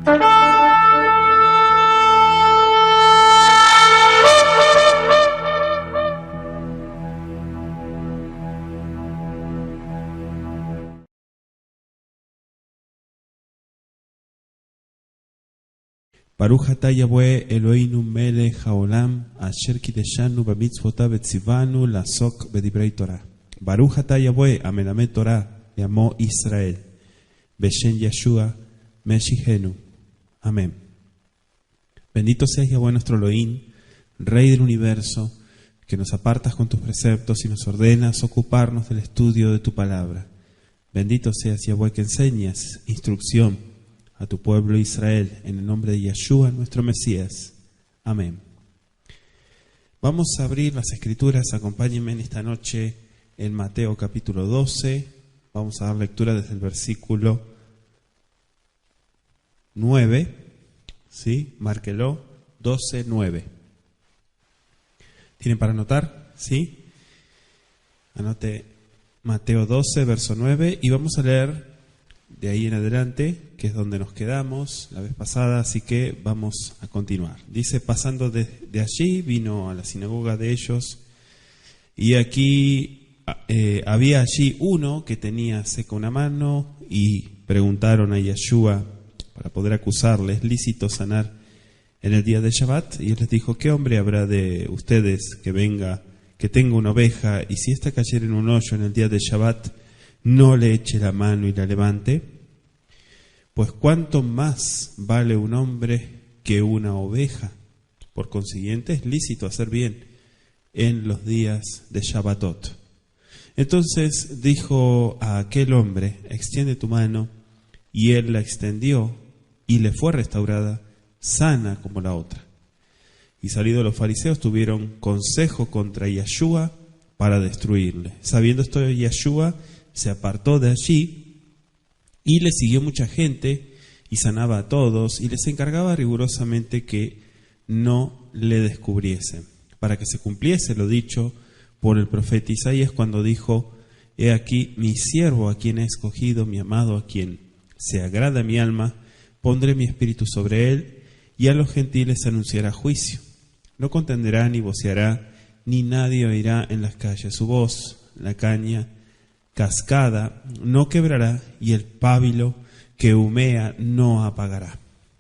Baruch atah Yahweh Eloheinu melech haolam asher kideshanu b'mitzvotav v'tzivanu la'asok b'divrei Torah. Baruch atah Yahweh amelamed Torah le'amo Israel b'shem Yeshua Meshihenu. Amén. Bendito seas Yahweh nuestro Elohim, Rey del universo, que nos apartas con tus preceptos y nos ordenas ocuparnos del estudio de tu palabra. Bendito seas Yahweh que enseñas instrucción a tu pueblo Israel, en el nombre de Yeshua, nuestro Mesías. Amén. Vamos a abrir las Escrituras, acompáñenme en esta noche en Mateo capítulo 12. Vamos a dar lectura desde el versículo 9, ¿sí? Márquelo, 12, 9. ¿Tienen para anotar? ¿Sí? Anote Mateo 12, verso 9, y vamos a leer de ahí en adelante, que es donde nos quedamos la vez pasada, así que vamos a continuar. Dice, pasando de allí, vino a la sinagoga de ellos, y aquí había allí uno que tenía seca una mano, y preguntaron a Yeshua para poder acusarle, ¿es lícito sanar en el día de Shabbat? Y él les dijo, ¿qué hombre habrá de ustedes que tenga una oveja, y si ésta cayera en un hoyo en el día de Shabbat, no le eche la mano y la levante? Pues cuánto más vale un hombre que una oveja. Por consiguiente, es lícito hacer bien en los días de Shabbatot. Entonces dijo a aquel hombre, extiende tu mano, y él la extendió, y le fue restaurada, sana como la otra. Y salidos los fariseos tuvieron consejo contra Yeshua para destruirle. Sabiendo esto, Yeshua se apartó de allí y le siguió mucha gente y sanaba a todos y les encargaba rigurosamente que no le descubriesen, para que se cumpliese lo dicho por el profeta Isaías cuando dijo, he aquí mi siervo a quien he escogido, mi amado a quien se agrada mi alma, pondré mi espíritu sobre él y a los gentiles anunciará juicio. No contenderá ni voceará, ni nadie oirá en las calles su voz, la caña cascada no quebrará y el pábilo que humea no apagará,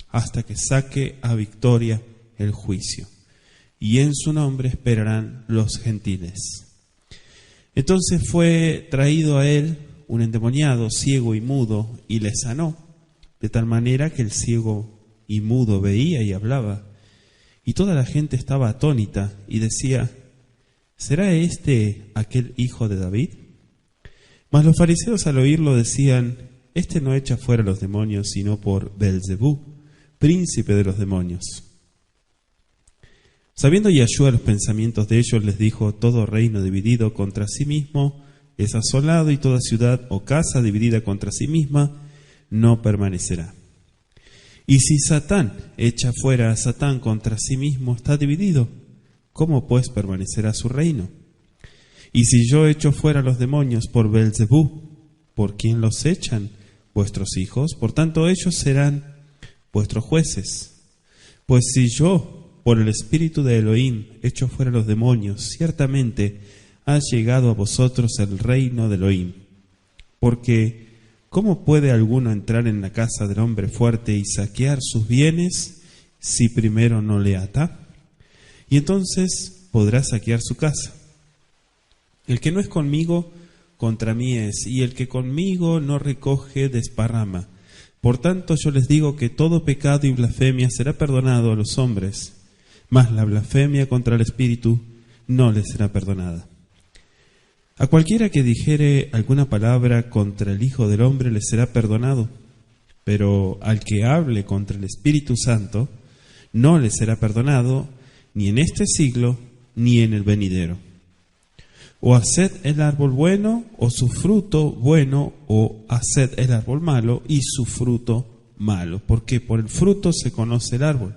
hasta que saque a victoria el juicio. Y en su nombre esperarán los gentiles. Entonces fue traído a él un endemoniado, ciego y mudo, y le sanó, de tal manera que el ciego y mudo veía y hablaba. Y toda la gente estaba atónita y decía, ¿será este aquel hijo de David? Mas los fariseos al oírlo decían, este no echa fuera los demonios, sino por Belzebú, príncipe de los demonios. Sabiendo Yeshua los pensamientos de ellos, les dijo, todo reino dividido contra sí mismo es asolado, y toda ciudad o casa dividida contra sí misma no permanecerá. Y si Satán echa fuera a Satán contra sí mismo, está dividido, ¿cómo pues permanecerá su reino? Y si yo echo fuera los demonios por Belzebú, ¿por quién los echan? Vuestros hijos, por tanto ellos serán vuestros jueces. Pues si yo, por el espíritu de Elohim, echo fuera los demonios, ciertamente ha llegado a vosotros el reino de Elohim. Porque, ¿cómo puede alguno entrar en la casa del hombre fuerte y saquear sus bienes si primero no le ata? Y entonces podrá saquear su casa. El que no es conmigo, contra mí es, y el que conmigo no recoge, desparrama. Por tanto, yo les digo que todo pecado y blasfemia será perdonado a los hombres, mas la blasfemia contra el Espíritu no les será perdonada. A cualquiera que dijere alguna palabra contra el Hijo del Hombre le será perdonado, pero al que hable contra el Espíritu Santo no le será perdonado, ni en este siglo, ni en el venidero. O haced el árbol bueno, o su fruto bueno, o haced el árbol malo, y su fruto malo. Porque por el fruto se conoce el árbol.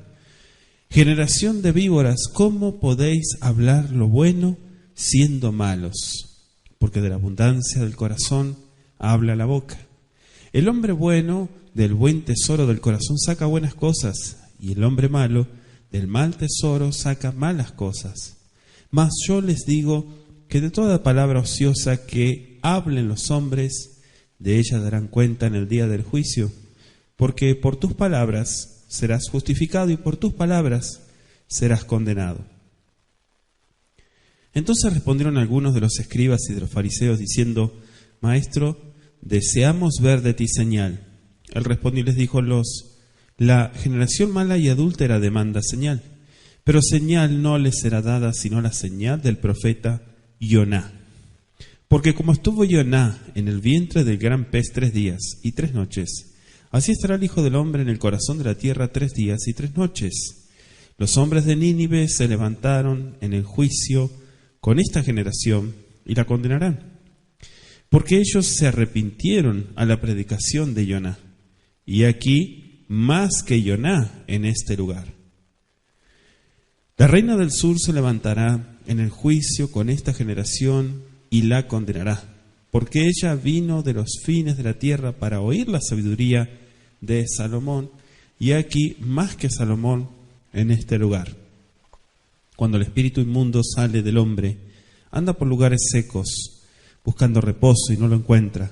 Generación de víboras, ¿cómo podéis hablar lo bueno siendo malos? Porque de la abundancia del corazón habla la boca. El hombre bueno del buen tesoro del corazón saca buenas cosas, y el hombre malo del mal tesoro saca malas cosas. Mas yo les digo que de toda palabra ociosa que hablen los hombres, de ella darán cuenta en el día del juicio, porque por tus palabras serás justificado y por tus palabras serás condenado. Entonces respondieron algunos de los escribas y de los fariseos diciendo: Maestro, deseamos ver de ti señal. Él respondió y les dijo: la generación mala y adúltera demanda señal, pero señal no les será dada sino la señal del profeta Ioná. Porque como estuvo Ioná en el vientre del gran pez 3 días y 3 noches, así estará el Hijo del Hombre en el corazón de la tierra 3 días y 3 noches. Los hombres de Nínive se levantaron en el juicio con esta generación y la condenarán, porque ellos se arrepintieron a la predicación de Ioná, y aquí más que Ioná en este lugar. La reina del sur se levantará en el juicio con esta generación y la condenará, porque ella vino de los fines de la tierra para oír la sabiduría de Salomón, y aquí más que Salomón en este lugar. Cuando el espíritu inmundo sale del hombre, anda por lugares secos, buscando reposo y no lo encuentra.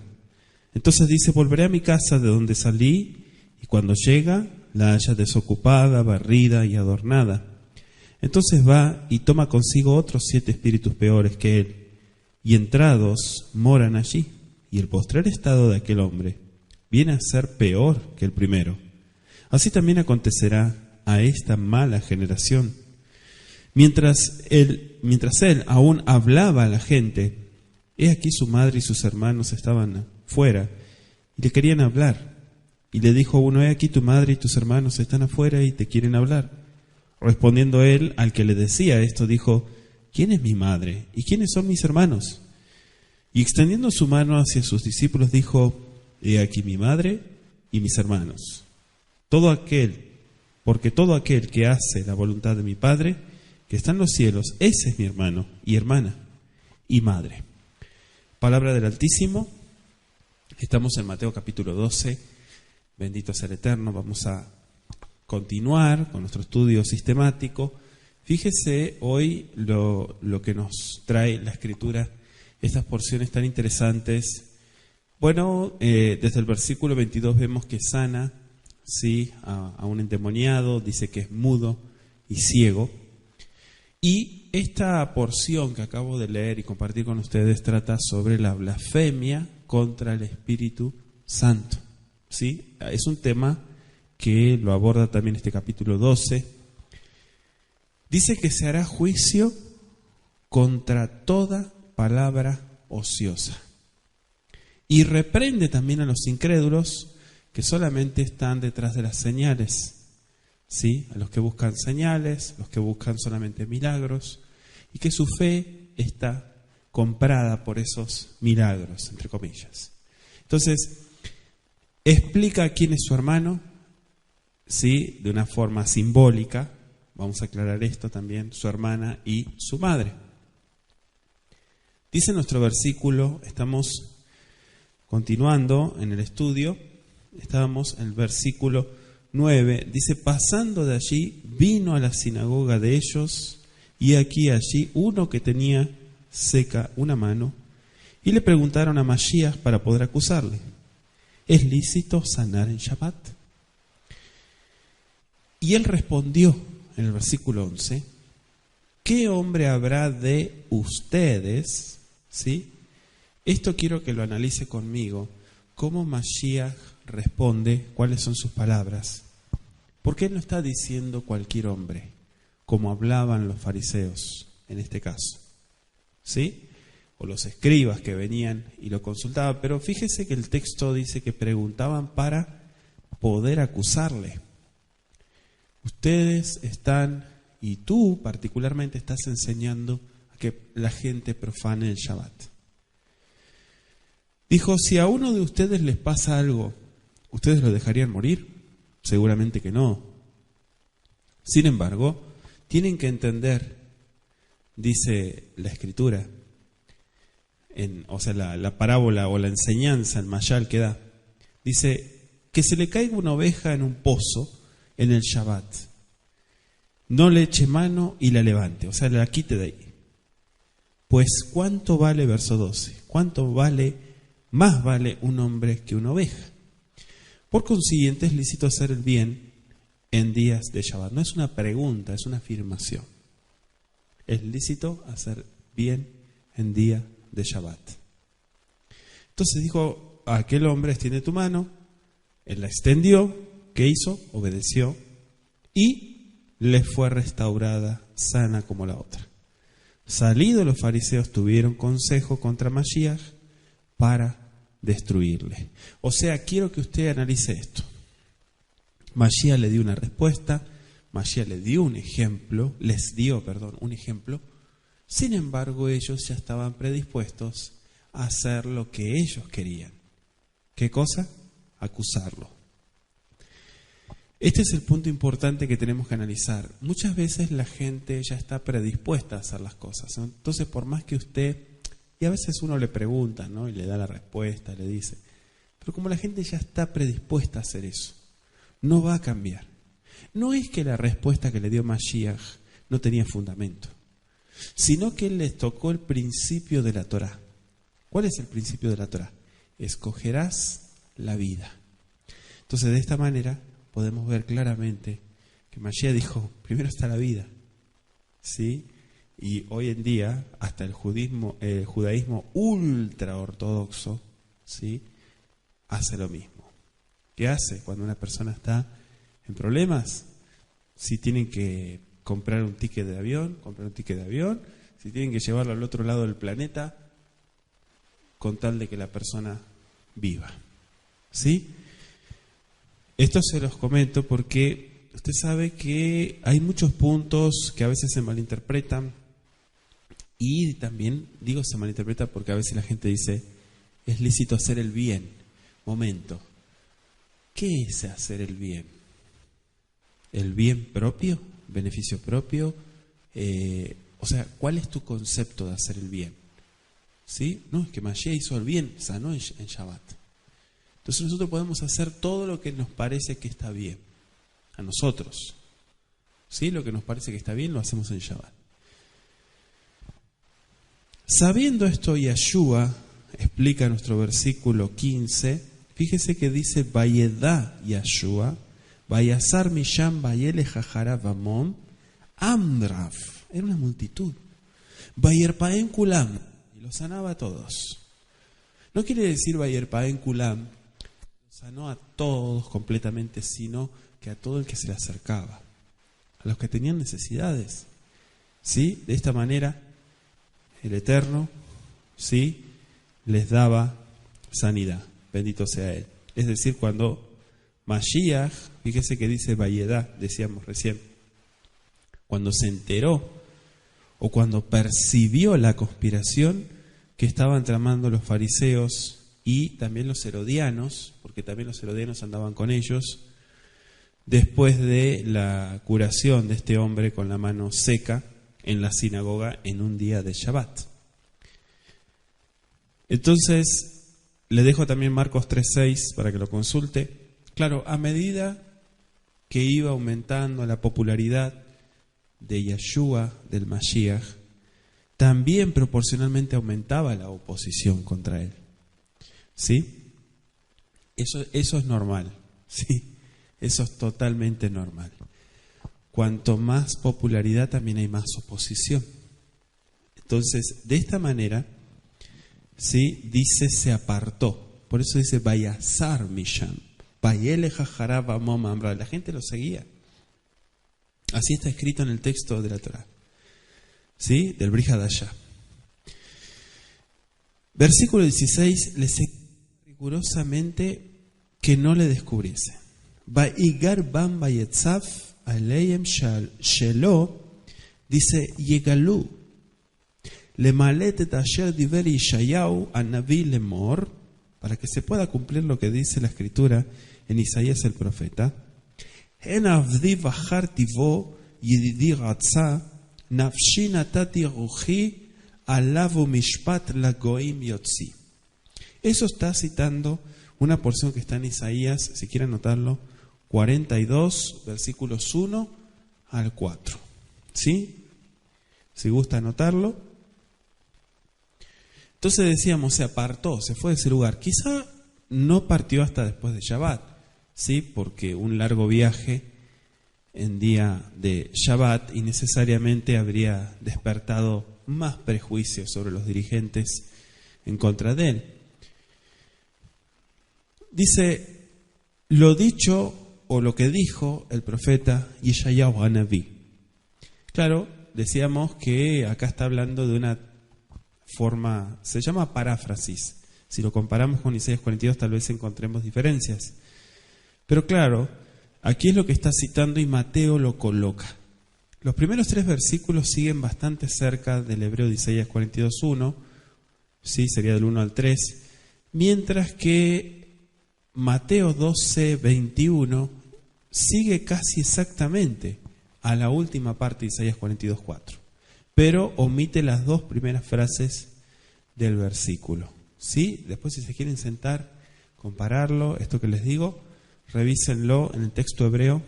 Entonces dice: volveré a mi casa de donde salí, y cuando llega, la halla desocupada, barrida y adornada. Entonces va y toma consigo otros 7 espíritus peores que él, y entrados moran allí, y el postrer estado de aquel hombre viene a ser peor que el primero. Así también acontecerá a esta mala generación. Mientras él aún hablaba a la gente, he aquí su madre y sus hermanos estaban fuera y le querían hablar. Y le dijo uno: he aquí tu madre y tus hermanos están afuera y te quieren hablar. Respondiendo él al que le decía esto, dijo: ¿quién es mi madre y quiénes son mis hermanos? Y extendiendo su mano hacia sus discípulos dijo: he aquí mi madre y mis hermanos. Porque todo aquel que hace la voluntad de mi Padre que está en los cielos, ese es mi hermano y hermana y madre. Palabra del Altísimo. Estamos en Mateo capítulo 12. Bendito sea el Eterno. Vamos a continuar con nuestro estudio sistemático. Fíjese hoy lo que nos trae la Escritura, estas porciones tan interesantes. Bueno, desde el versículo 22 vemos que sana, sí, a un endemoniado, dice que es mudo y ciego. Y esta porción que acabo de leer y compartir con ustedes trata sobre la blasfemia contra el Espíritu Santo. ¿Sí? Es un tema que lo aborda también este capítulo 12. Dice que se hará juicio contra toda palabra ociosa. Y reprende también a los incrédulos que solamente están detrás de las señales. ¿Sí? A los que buscan señales, los que buscan solamente milagros, y que su fe está comprada por esos milagros, entre comillas. Entonces, explica quién es su hermano, ¿sí? De una forma simbólica. Vamos a aclarar esto también: su hermana y su madre. Dice nuestro versículo, estamos continuando en el estudio, estábamos en el versículo 9, dice: pasando de allí, vino a la sinagoga de ellos, y aquí allí uno que tenía seca una mano, y le preguntaron a Masías para poder acusarle: ¿es lícito sanar en Shabbat? Y él respondió en el versículo 11: ¿qué hombre habrá de ustedes? ¿Sí? Esto quiero que lo analice conmigo, cómo Masías responde, cuáles son sus palabras. Porque él no está diciendo cualquier hombre, como hablaban los fariseos en este caso, ¿sí? O los escribas que venían y lo consultaban. Pero fíjese que el texto dice que preguntaban para poder acusarle. Ustedes están, y tú particularmente estás enseñando a que la gente profane el Shabbat. Dijo: si a uno de ustedes les pasa algo, ¿ustedes lo dejarían morir? Seguramente que no. Sin embargo, tienen que entender, dice la Escritura, la parábola o la enseñanza, el mayal que da, dice: que se le caiga una oveja en un pozo en el Shabbat, no le eche mano y la levante, o sea, la quite de ahí. Pues ¿cuánto vale, verso 12? ¿Cuánto vale, más vale un hombre que una oveja? Por consiguiente, es lícito hacer el bien en días de Shabbat. No es una pregunta, es una afirmación. Es lícito hacer bien en día de Shabbat. Entonces dijo a aquel hombre: extiende tu mano. Él la extendió. ¿Qué hizo? Obedeció. Y le fue restaurada sana como la otra. Salidos los fariseos, tuvieron consejo contra Mashiach para destruirle. O sea, quiero que usted analice esto. Mashiach le dio una respuesta, Mashiach les dio un ejemplo, un ejemplo. Sin embargo, ellos ya estaban predispuestos a hacer lo que ellos querían. ¿Qué cosa? Acusarlo. Este es el punto importante que tenemos que analizar. Muchas veces la gente ya está predispuesta a hacer las cosas, ¿no? Entonces, por más que usted, y a veces uno le pregunta, ¿no?, y le da la respuesta, le dice, pero como la gente ya está predispuesta a hacer eso, no va a cambiar. No es que la respuesta que le dio Mashiach no tenía fundamento, sino que él les tocó el principio de la Torá. ¿Cuál es el principio de la Torá? Escogerás la vida. Entonces, de esta manera podemos ver claramente que Mashiach dijo, primero está la vida, ¿sí? Y hoy en día, hasta el judaísmo ultra ortodoxo, ¿sí?, hace lo mismo. ¿Qué hace cuando una persona está en problemas? Si tienen que comprar un ticket de avión, si tienen que llevarlo al otro lado del planeta, con tal de que la persona viva, ¿sí? Esto se los comento porque usted sabe que hay muchos puntos que a veces se malinterpretan, y también digo se malinterpreta porque a veces la gente dice, es lícito hacer el bien. Momento, ¿qué es hacer el bien? ¿El bien propio? ¿Beneficio propio? O sea, ¿cuál es tu concepto de hacer el bien? ¿Sí? No, es que Mashiach hizo el bien, sanó en Shabbat. Entonces nosotros podemos hacer todo lo que nos parece que está bien, a nosotros. ¿Sí? Lo que nos parece que está bien lo hacemos en Shabbat. Sabiendo esto, Yeshua explica nuestro versículo 15, fíjese que dice, Vayedá Yeshua, Vayazar Misham Vayele Jajara Vamon, Amdraf, era una multitud, Vayerpaen Kulam, y los sanaba a todos. No quiere decir Vayerpaen Kulam, sanó a todos completamente, sino que a todo el que se le acercaba, a los que tenían necesidades. ¿Sí? De esta manera, el Eterno, ¿sí?, les daba sanidad. Bendito sea Él. Es decir, cuando Mashiach, fíjese que dice Vayedá, decíamos recién, cuando se enteró o cuando percibió la conspiración que estaban tramando los fariseos y también los herodianos, porque también los herodianos andaban con ellos, después de la curación de este hombre con la mano seca en la sinagoga en un día de Shabbat. Entonces, le dejo también Marcos 3:6 para que lo consulte. Claro, a medida que iba aumentando la popularidad de Yeshua, del Mashiach, también proporcionalmente aumentaba la oposición contra él. ¿Sí? Eso es normal, ¿sí? Eso es totalmente normal. Cuanto más popularidad, también hay más oposición. Entonces, de esta manera, ¿sí?, dice, se apartó. Por eso dice, Vayazar Misham, Vayele Jajara Vamom Amra. La gente lo seguía. Así está escrito en el texto de la Torá, ¿sí?, del Brit Hadashah. Versículo 16, les rigurosamente que no le descubriese. Vaigar bam vayetzaf aleyem shelo, dice, Yegalú, le malet et asher diver Yeshayahu anavi lemor, para que se pueda cumplir lo que dice la escritura en Isaías el profeta. En avdi bachar tivo yedidi ratza, nafshi natati ruchi, alavu mishpat lagoim yotzi. Eso está citando una porción que está en Isaías, si quieren anotarlo, 42, versículos 1 al 4. ¿Sí? Si gusta anotarlo. Entonces decíamos, se apartó, se fue de ese lugar. Quizá no partió hasta después de Shabbat, ¿sí? Porque un largo viaje en día de Shabbat innecesariamente habría despertado más prejuicios sobre los dirigentes en contra de él. Dice, lo dicho o lo que dijo el profeta Yeshayahu Hanaví. Claro, decíamos que acá está hablando de una forma, se llama paráfrasis. Si lo comparamos con Isaías 42 tal vez encontremos diferencias. Pero claro, aquí es lo que está citando y Mateo lo coloca. Los primeros 3 versículos siguen bastante cerca del hebreo de Isaías 42.1, ¿sí? Sería del 1 al 3, mientras que Mateo 12.21 sigue casi exactamente a la última parte de Isaías 42.4, pero omite las 2 primeras frases del versículo. ¿Sí? Después, si se quieren sentar, compararlo, esto que les digo, revísenlo en el texto hebreo,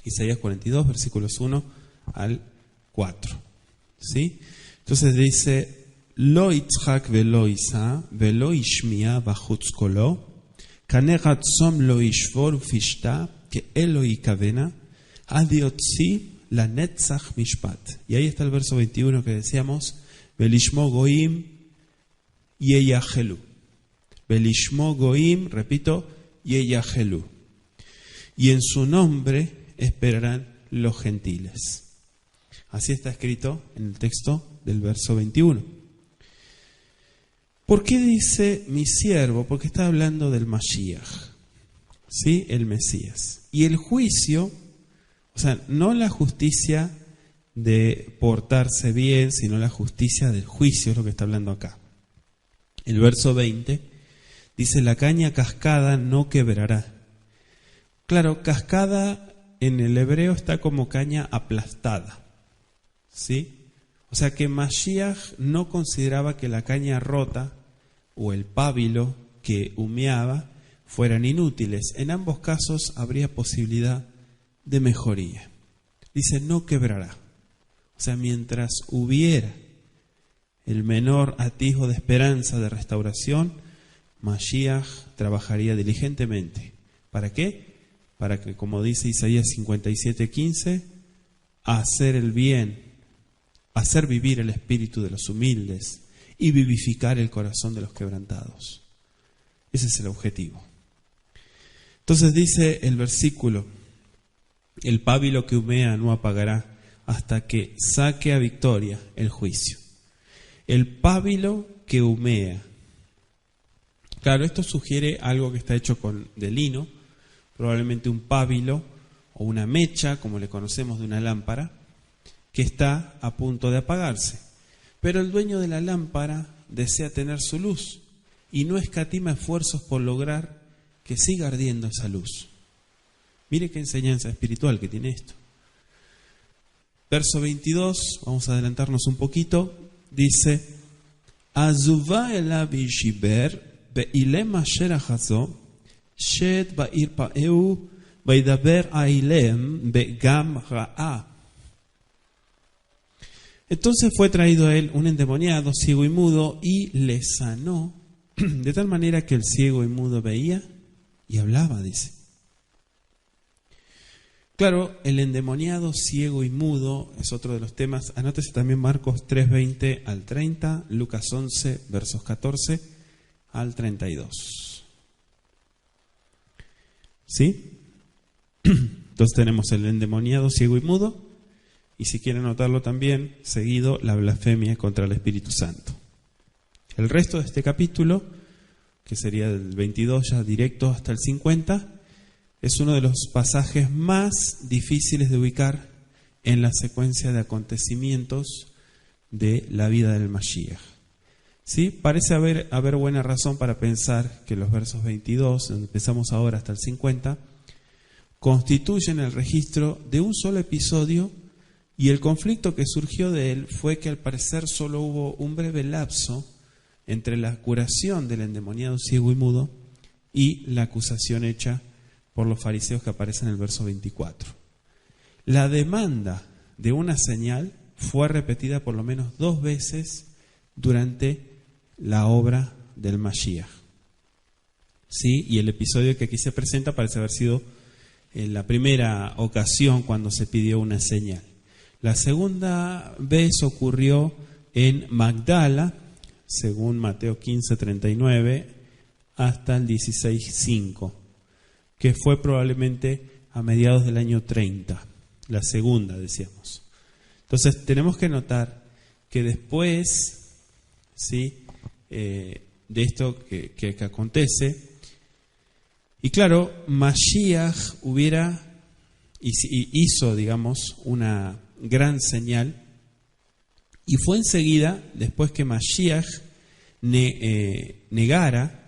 Isaías 42, versículos 1 al 4. ¿Sí? Entonces dice, Lo Yitzhak velo Isa, velo Ishmia bachutz kolo, kane ratzom lo ishvor ufishta, que elo yikavena, adiotzi la netzach mishpat. Y ahí está el verso 21 que decíamos, velishmo goim yeyahelu. Velishmo goim, repito, yeyahelu. Y en su nombre esperarán los gentiles. Así está escrito en el texto del verso 21. ¿Por qué dice mi siervo? Porque está hablando del Mashiach, ¿sí? El Mesías. Y el juicio, o sea, no la justicia de portarse bien, sino la justicia del juicio es lo que está hablando acá. El verso 20 dice, la caña cascada no quebrará. Claro, cascada en el hebreo está como caña aplastada, ¿sí? O sea que Mashiach no consideraba que la caña rota o el pábilo que humeaba fueran inútiles. En ambos casos habría posibilidad de mejoría. Dice, no quebrará. O sea, mientras hubiera el menor atisbo de esperanza de restauración, Mashiach trabajaría diligentemente. ¿Para qué? Para que, como dice Isaías 57:15, hacer el bien, hacer vivir el espíritu de los humildes y vivificar el corazón de los quebrantados. Ese es el objetivo. Entonces dice el versículo, el pábilo que humea no apagará hasta que saque a victoria el juicio. El pábilo que humea. Claro, esto sugiere algo que está hecho de lino, probablemente un pábilo o una mecha, como le conocemos de una lámpara, que está a punto de apagarse. Pero el dueño de la lámpara desea tener su luz y no escatima esfuerzos por lograr que siga ardiendo esa luz. Mire qué enseñanza espiritual que tiene esto. Verso 22, vamos a adelantarnos un poquito, dice, Azuvá elav yishiber be'ilem asher achazo shed ba'ir pa'eu vaidaber ailem be'gam ra'a. Entonces fue traído a él un endemoniado, ciego y mudo, y le sanó, de tal manera que el ciego y mudo veía y hablaba, dice. Claro, el endemoniado, ciego y mudo es otro de los temas. Anótese también Marcos 3:20 al 30, Lucas 11, versos 14 al 32. ¿Sí? Entonces tenemos el endemoniado, ciego y mudo. Y si quieren notarlo también, seguido, la blasfemia contra el Espíritu Santo. El resto de este capítulo, que sería del 22 ya directo hasta el 50, es uno de los pasajes más difíciles de ubicar en la secuencia de acontecimientos de la vida del Mashiach. ¿Sí? Parece haber buena razón para pensar que los versos 22, donde empezamos ahora hasta el 50, constituyen el registro de un solo episodio. Y el conflicto que surgió de él fue que al parecer solo hubo un breve lapso entre la curación del endemoniado ciego y mudo y la acusación hecha por los fariseos que aparece en el verso 24. La demanda de una señal fue repetida por lo menos 2 veces durante la obra del Mashiach. ¿Sí? Y el episodio que aquí se presenta parece haber sido la primera ocasión cuando se pidió una señal. La segunda vez ocurrió en Magdala, según Mateo 15:39, hasta el 16:5, que fue probablemente a mediados del año 30, la segunda, decíamos. Entonces tenemos que notar que después, ¿sí?, de esto que acontece, y claro, Mashiach hizo, digamos, una gran señal, y fue enseguida, después que Mashiach negara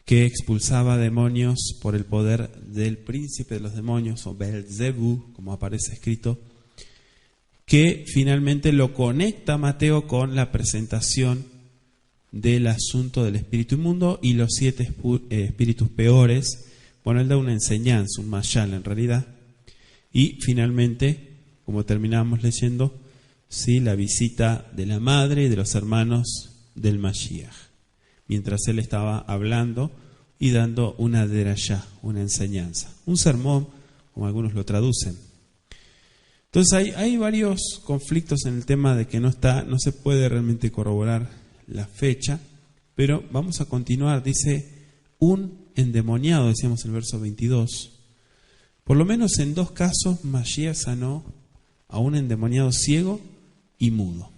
que expulsaba demonios por el poder del príncipe de los demonios, o Beelzebú, como aparece escrito, que finalmente lo conecta Mateo con la presentación del asunto del espíritu inmundo y los 7 espíritus peores. Bueno, él da una enseñanza, un mashal en realidad. Y finalmente, como terminamos leyendo, ¿sí?, la visita de la madre y de los hermanos del Mashiach, mientras él estaba hablando y dando una derashá, una enseñanza, un sermón, como algunos lo traducen. Entonces hay varios conflictos en el tema de que no se puede realmente corroborar la fecha, pero vamos a continuar. Dice, un endemoniado, decíamos en el verso 22. Por lo menos en 2 casos Mashiach sanó a un endemoniado ciego y mudo.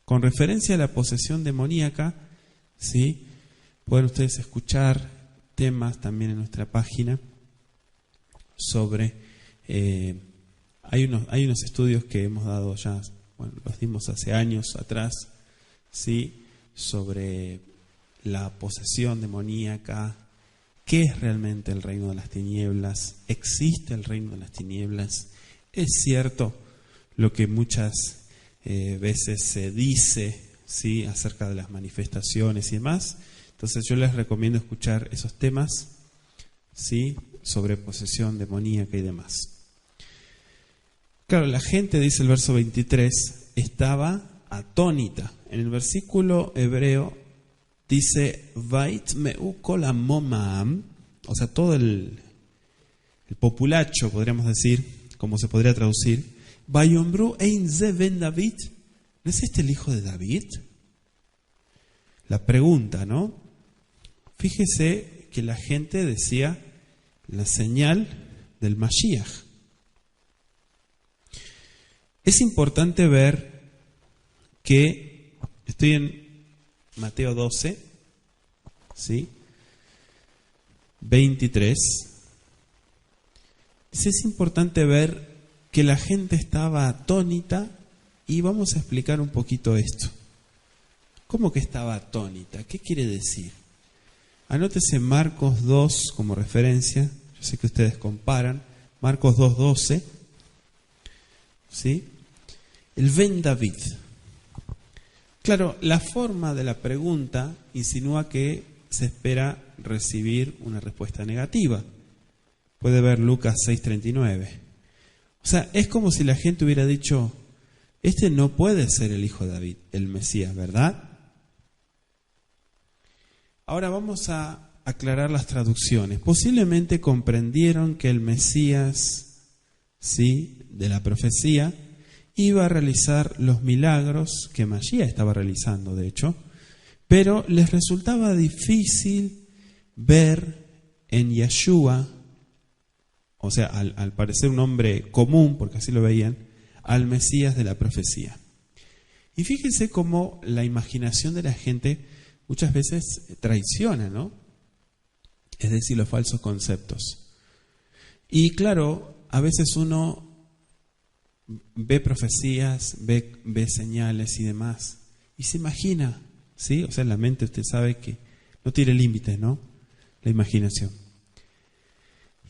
Con referencia a la posesión demoníaca, ¿sí?, pueden ustedes escuchar temas también en nuestra página sobre... hay unos estudios que hemos dado ya, bueno, los dimos hace años atrás, ¿sí?, sobre la posesión demoníaca. ¿Qué es realmente el reino de las tinieblas? ¿Existe el reino de las tinieblas? ¿Es cierto lo que muchas veces se dice, ¿sí?, acerca de las manifestaciones y demás? Entonces yo les recomiendo escuchar esos temas, ¿sí?, sobre posesión demoníaca y demás. Claro, la gente, dice el verso 23, estaba atónita. En el versículo hebreo dice, Vait meu kol hamomam, o sea, todo el populacho, podríamos decir, como se podría traducir, Vayombru ein ze ben David, ¿no es este el hijo de David? La pregunta, ¿no? Fíjese que la gente decía la señal del Mashiach. Es importante ver que, estoy en Mateo 12, ¿sí?, 23. Dice, es importante ver que la gente estaba atónita, y vamos a explicar un poquito esto. ¿Cómo que estaba atónita? ¿Qué quiere decir? Anótese Marcos 2 como referencia. Yo sé que ustedes comparan. Marcos 2:12. ¿Sí? El Ben David. Claro, la forma de la pregunta insinúa que se espera recibir una respuesta negativa. Puede ver Lucas 6:39. O sea, es como si la gente hubiera dicho, este no puede ser el hijo de David, el Mesías, ¿verdad? Ahora vamos a aclarar las traducciones. Posiblemente comprendieron que el Mesías, ¿sí?, de la profecía, iba a realizar los milagros que Mashiach estaba realizando, de hecho, pero les resultaba difícil ver en Yeshua, o sea, al parecer un hombre común, porque así lo veían, al Mesías de la profecía. Y fíjense cómo la imaginación de la gente muchas veces traiciona, ¿no? Es decir, los falsos conceptos. Y claro, a veces uno ve profecías, ve señales y demás, y se imagina, ¿sí? O sea, en la mente usted sabe que no tiene límites, ¿no? La imaginación.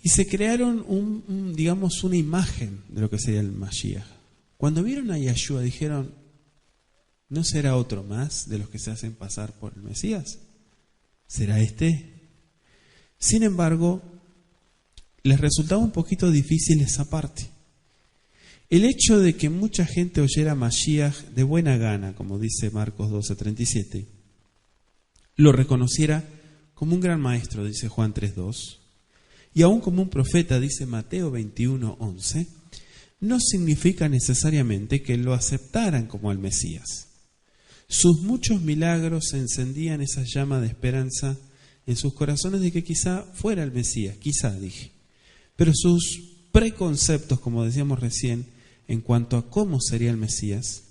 Y se crearon digamos, una imagen de lo que sería el Mashiach. Cuando vieron a Yeshua dijeron, ¿no será otro más de los que se hacen pasar por el Mesías? ¿Será este? Sin embargo, les resultaba un poquito difícil esa parte. El hecho de que mucha gente oyera Mashiach de buena gana, como dice Marcos 12:37, lo reconociera como un gran maestro, dice Juan 3:2, y aún como un profeta, dice Mateo 21:11, no significa necesariamente que lo aceptaran como el Mesías. Sus muchos milagros encendían esa llama de esperanza en sus corazones de que quizá fuera el Mesías, quizá dije. Pero sus preconceptos, como decíamos recién, en cuanto a cómo sería el Mesías,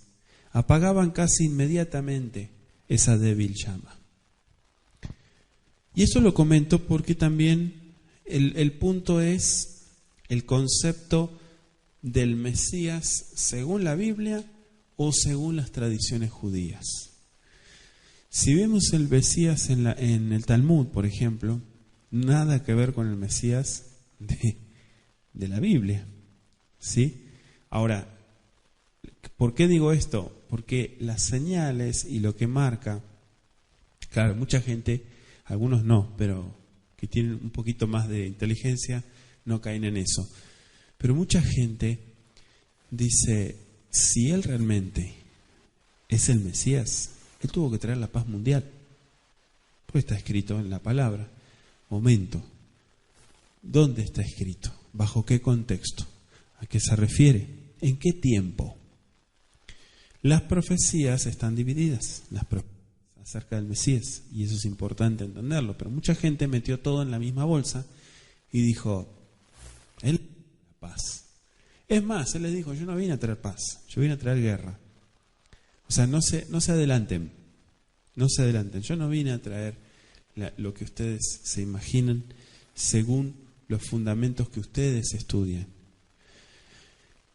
apagaban casi inmediatamente esa débil llama. Y eso lo comento porque también el punto es el concepto del Mesías según la Biblia o según las tradiciones judías. Si vemos el Mesías en el Talmud, por ejemplo, nada que ver con el Mesías de la Biblia, ¿sí? Ahora, ¿por qué digo esto? Porque las señales y lo que marca, claro, mucha gente, algunos no, pero que tienen un poquito más de inteligencia, no caen en eso. Pero mucha gente dice, si él realmente es el Mesías, él tuvo que traer la paz mundial. Pues está escrito en la palabra. Momento. ¿Dónde está escrito? ¿Bajo qué contexto? ¿A qué se refiere? ¿En qué tiempo? Las profecías están divididas, las profecías acerca del Mesías, y eso es importante entenderlo, pero mucha gente metió todo en la misma bolsa y dijo, él la paz. Es más, él les dijo, yo no vine a traer paz, yo vine a traer guerra. O sea, no se adelanten, yo no vine a traer lo que ustedes se imaginan según los fundamentos que ustedes estudian.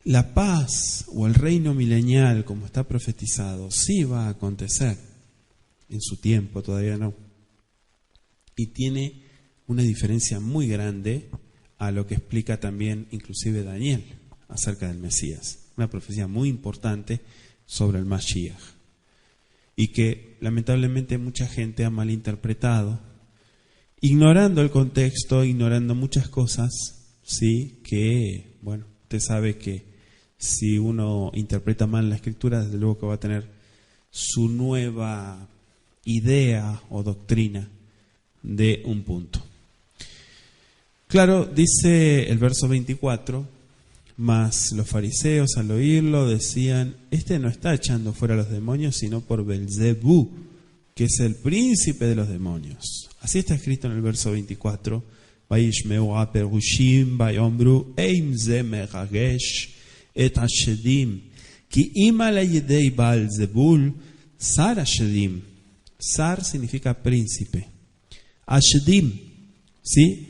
La paz o el reino milenial, como está profetizado, sí va a acontecer en su tiempo, todavía no. Y tiene una diferencia muy grande a lo que explica también inclusive Daniel acerca del Mesías. Una profecía muy importante sobre el Mashiach. Y que lamentablemente mucha gente ha malinterpretado, ignorando el contexto, ignorando muchas cosas, sí, que, bueno, usted sabe que si uno interpreta mal la Escritura, desde luego que va a tener su nueva idea o doctrina de un punto. Claro, dice el verso 24, mas los fariseos al oírlo decían, este no está echando fuera a los demonios, sino por Belzebú, que es el príncipe de los demonios. Así está escrito en el verso 24, Vayishmeu aperushim vayomru eim ze meragesh et hashedim ki ima la yedei Belzebul sar hashedim. Sar significa príncipe. Hashedim, ¿sí?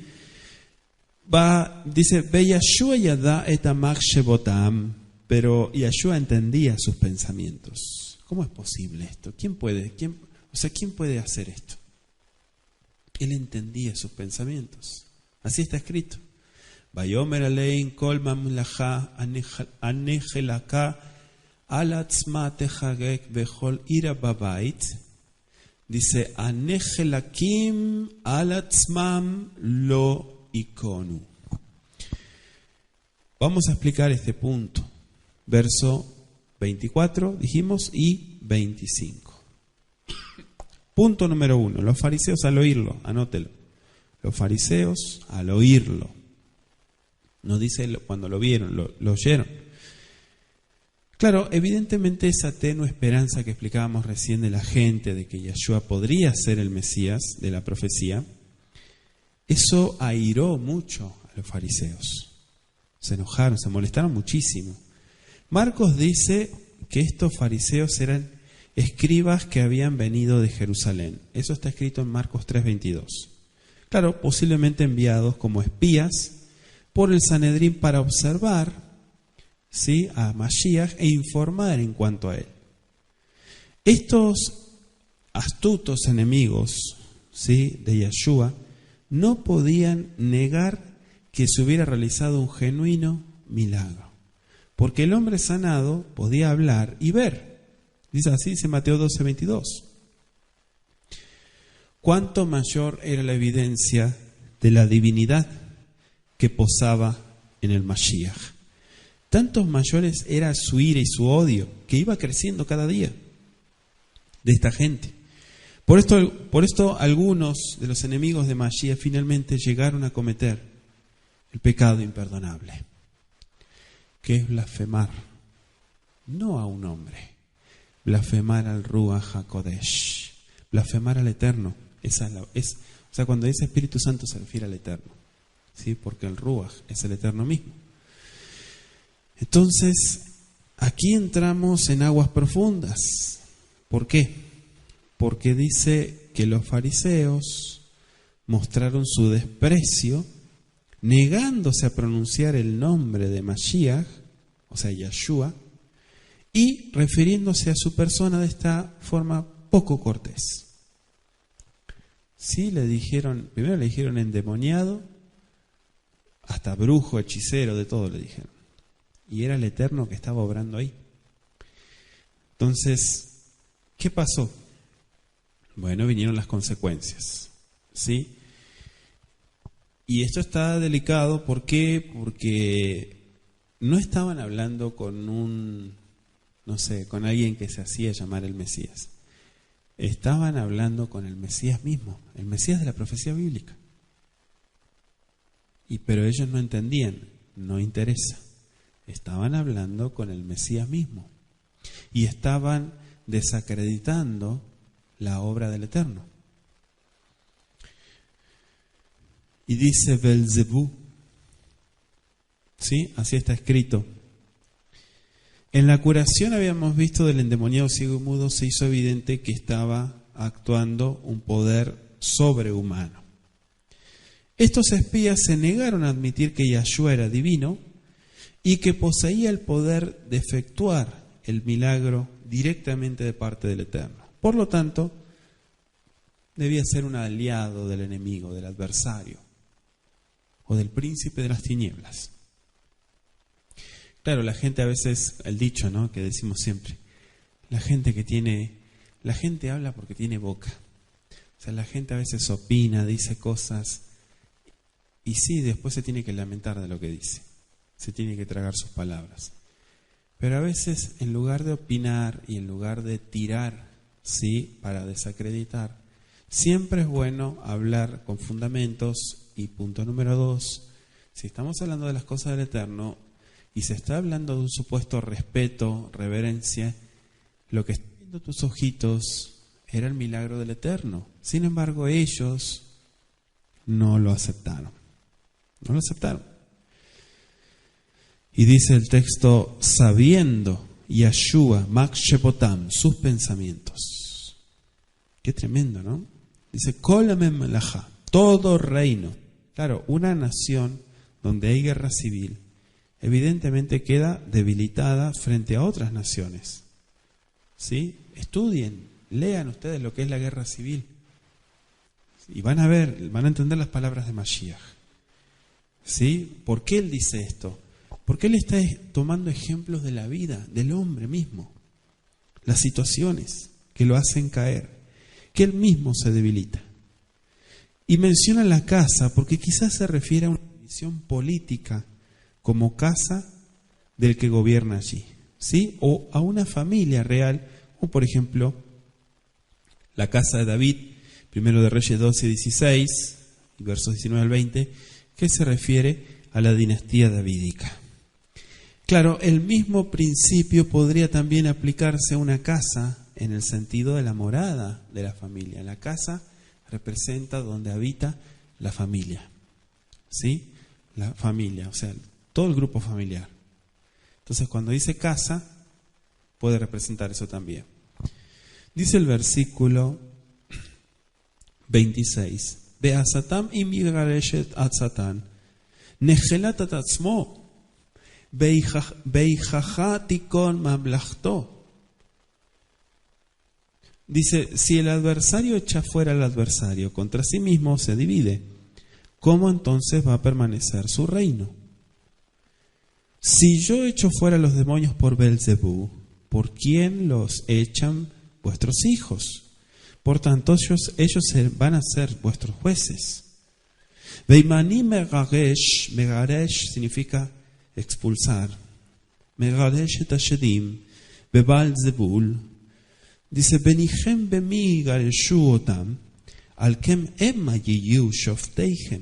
Dice, Ve Yashua yada et amach shebotam, pero Yashua entendía sus pensamientos. ¿Cómo es posible esto? ¿Quién puede hacer esto? Él entendía sus pensamientos. Así está escrito. Vayomer alein kol mamlacha anechelaka al atzma techagek bechol ira babait. Dice, anechelakim al atzmam lo ikonu. Vamos a explicar este punto. Verso 24, dijimos, y 25. Punto número 1. Los fariseos al oírlo, anótelo. Los fariseos al oírlo. No dice cuando lo vieron, lo oyeron. Claro, evidentemente esa tenue esperanza que explicábamos recién de la gente, de que Yeshua podría ser el Mesías de la profecía, eso airó mucho a los fariseos. Se enojaron, se molestaron muchísimo. Marcos dice que estos fariseos eran escribas que habían venido de Jerusalén. Eso está escrito en Marcos 3:22. Claro, posiblemente enviados como espías por el Sanedrín para observar, ¿sí?, a Mashiach e informar en cuanto a él. Estos astutos enemigos, ¿sí?, de Yeshua no podían negar que se hubiera realizado un genuino milagro, porque el hombre sanado podía hablar y ver. Dice así, dice Mateo 12:22. ¿Cuánto mayor era la evidencia de la divinidad que posaba en el Mashiach. Tantos mayores era su ira y su odio que iba creciendo cada día de esta gente. Por esto algunos de los enemigos de Mashiach finalmente llegaron a cometer el pecado imperdonable, que es blasfemar, no a un hombre, blasfemar al Ruach HaKodesh, blasfemar al Eterno. O sea, cuando dice Espíritu Santo se refiere al Eterno, ¿sí? Porque el Ruach es el Eterno mismo. Entonces, aquí entramos en aguas profundas. ¿Por qué? Porque dice que los fariseos mostraron su desprecio negándose a pronunciar el nombre de Mashiach, o sea, Yahshua, y refiriéndose a su persona de esta forma poco cortés. Sí, primero le dijeron endemoniado, hasta brujo, hechicero, de todo le dijeron. Y era el Eterno que estaba obrando ahí. Entonces, ¿qué pasó? Bueno, vinieron las consecuencias, ¿sí? Y esto está delicado, ¿por qué? Porque no estaban hablando con con alguien que se hacía llamar el Mesías. Estaban hablando con el Mesías mismo, el Mesías de la profecía bíblica. Pero ellos no entendían, no interesa. Estaban hablando con el Mesías mismo. Y estaban desacreditando la obra del Eterno. Y dice Belzebú, ¿sí? Así está escrito. En la curación habíamos visto del endemoniado ciego y mudo, se hizo evidente que estaba actuando un poder sobrehumano. Estos espías se negaron a admitir que Yahshua era divino y que poseía el poder de efectuar el milagro directamente de parte del Eterno. Por lo tanto, debía ser un aliado del enemigo, del adversario o del príncipe de las tinieblas. Claro, la gente a veces, el dicho, ¿no?, que decimos siempre, la gente habla porque tiene boca. O sea, la gente a veces opina, dice cosas, y sí, después se tiene que lamentar de lo que dice. Se tiene que tragar sus palabras. Pero a veces, en lugar de opinar y en lugar de tirar, sí, para desacreditar, siempre es bueno hablar con fundamentos. Y punto número 2, si estamos hablando de las cosas del Eterno y se está hablando de un supuesto respeto, reverencia, lo que están viendo tus ojitos era el milagro del Eterno. Sin embargo, ellos no lo aceptaron. No lo aceptaron. Y dice el texto, sabiendo Yahshua, Makshepotam, sus pensamientos. Qué tremendo, ¿no? Dice, Kolamem Melaha, todo reino. Claro, una nación donde hay guerra civil, evidentemente queda debilitada frente a otras naciones. ¿Sí? Estudien, lean ustedes lo que es la guerra civil. Y van a entender las palabras de Mashiach. ¿Sí? ¿Por qué él dice esto? Porque él está tomando ejemplos de la vida, del hombre mismo. Las situaciones que lo hacen caer, que él mismo se debilita. Y menciona la casa porque quizás se refiere a una división política como casa del que gobierna allí, ¿sí? O a una familia real, o por ejemplo, la casa de David, primero de Reyes 12 y 16, versos 19 al 20, que se refiere a la dinastía davídica. Claro, el mismo principio podría también aplicarse a una casa en el sentido de la morada de la familia. La casa representa donde habita la familia, ¿sí? La familia, o sea, todo el grupo familiar. Entonces, cuando dice casa, puede representar eso también. Dice el versículo 26, Be'asatam im yigareshet atzatan, nechelat atatzmo, beijaja tikon mamlachto. Dice, si el adversario echa fuera al adversario, contra sí mismo se divide, ¿cómo entonces va a permanecer su reino? Si yo echo fuera a los demonios por Belzebú, ¿por quién los echan vuestros hijos? Por tanto, ellos van a ser vuestros jueces. Veimani megaresh, megaresh significa expulsar. Megaresh et hashedim, bebal zebul. Dice, Benichem bemi gareshu otam, alkem emma yiyu shofteihem.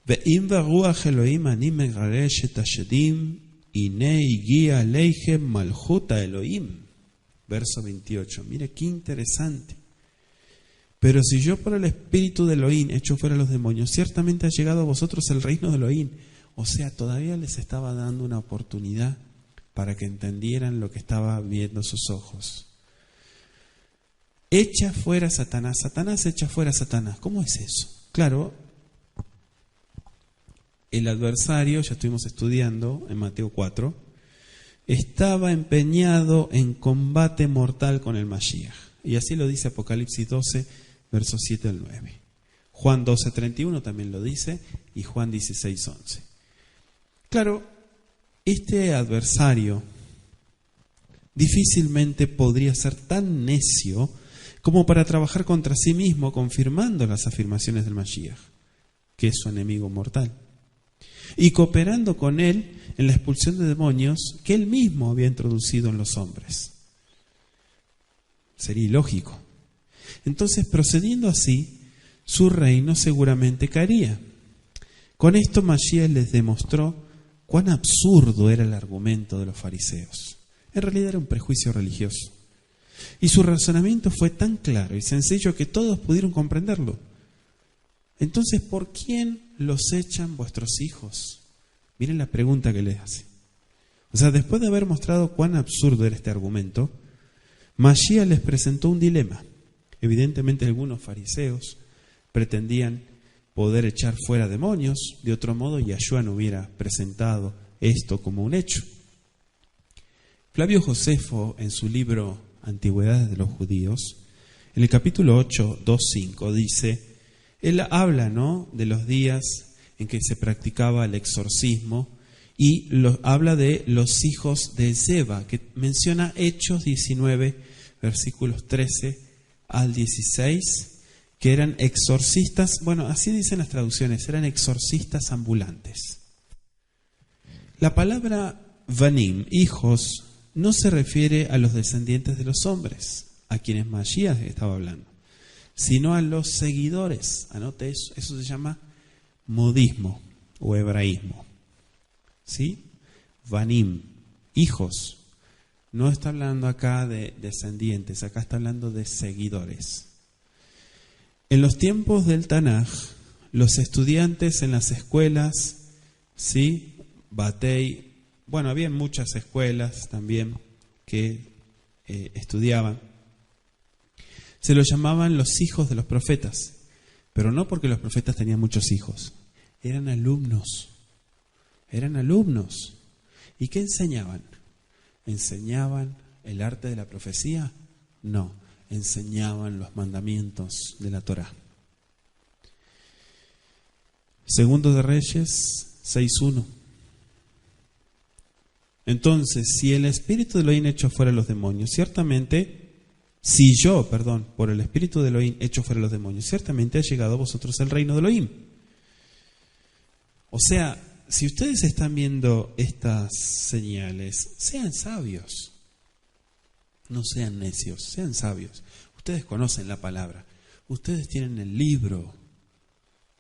Ve'im veruach Elohim ani megaresh et hashedim, ine higia aleihem malchuta Elohim. Verso 28. Mire qué interesante. Pero si yo por el espíritu de Elohim echo fuera a los demonios, ciertamente ha llegado a vosotros el reino de Elohim. O sea, todavía les estaba dando una oportunidad para que entendieran lo que estaba viendo sus ojos. Echa fuera a Satanás. Satanás echa fuera a Satanás. ¿Cómo es eso? Claro, el adversario, ya estuvimos estudiando en Mateo 4, estaba empeñado en combate mortal con el Mashiach. Y así lo dice Apocalipsis 12, versos 7 al 9. Juan 12, 31 también lo dice, y Juan 16, 11. Claro, este adversario difícilmente podría ser tan necio como para trabajar contra sí mismo, confirmando las afirmaciones del Mashiach, que es su enemigo mortal, y cooperando con él en la expulsión de demonios que él mismo había introducido en los hombres. Sería ilógico. Entonces, procediendo así, su reino seguramente caería. Con esto Mashiach les demostró cuán absurdo era el argumento de los fariseos. En realidad era un prejuicio religioso. Y su razonamiento fue tan claro y sencillo que todos pudieron comprenderlo. Entonces, ¿por quién los echan vuestros hijos? Miren la pregunta que les hace. O sea, después de haber mostrado cuán absurdo era este argumento, Mashiach les presentó un dilema. Evidentemente algunos fariseos pretendían poder echar fuera demonios, de otro modo Yahshua no hubiera presentado esto como un hecho. Flavio Josefo, en su libro Antigüedades de los Judíos, en el capítulo 8, 2.5, dice, él habla, ¿no?, de los días en que se practicaba el exorcismo y habla de los hijos de Zeba, que menciona Hechos 19, versículos 13 al 16, que eran exorcistas, bueno, así dicen las traducciones, eran exorcistas ambulantes. La palabra Vanim, hijos, no se refiere a los descendientes de los hombres, a quienes Mashiach estaba hablando, sino a los seguidores. Anote eso, eso se llama modismo o hebraísmo. ¿Sí? Vanim, hijos. No está hablando acá de descendientes, acá está hablando de seguidores. En los tiempos del Tanaj, los estudiantes en las escuelas, ¿sí? Batei, bueno, había muchas escuelas también que estudiaban. Se los llamaban los hijos de los profetas, pero no porque los profetas tenían muchos hijos, eran alumnos. ¿Y qué enseñaban? ¿Enseñaban el arte de la profecía? No, enseñaban los mandamientos de la Torá. Segundo de Reyes 6.1. Entonces, si el espíritu de Elohim echó fuera a los demonios, ciertamente, por el espíritu de Elohim echo fuera a los demonios, ciertamente ha llegado a vosotros el reino de Elohim. O sea, si ustedes están viendo estas señales, sean sabios. No sean necios, sean sabios. Ustedes conocen la palabra. Ustedes tienen el libro.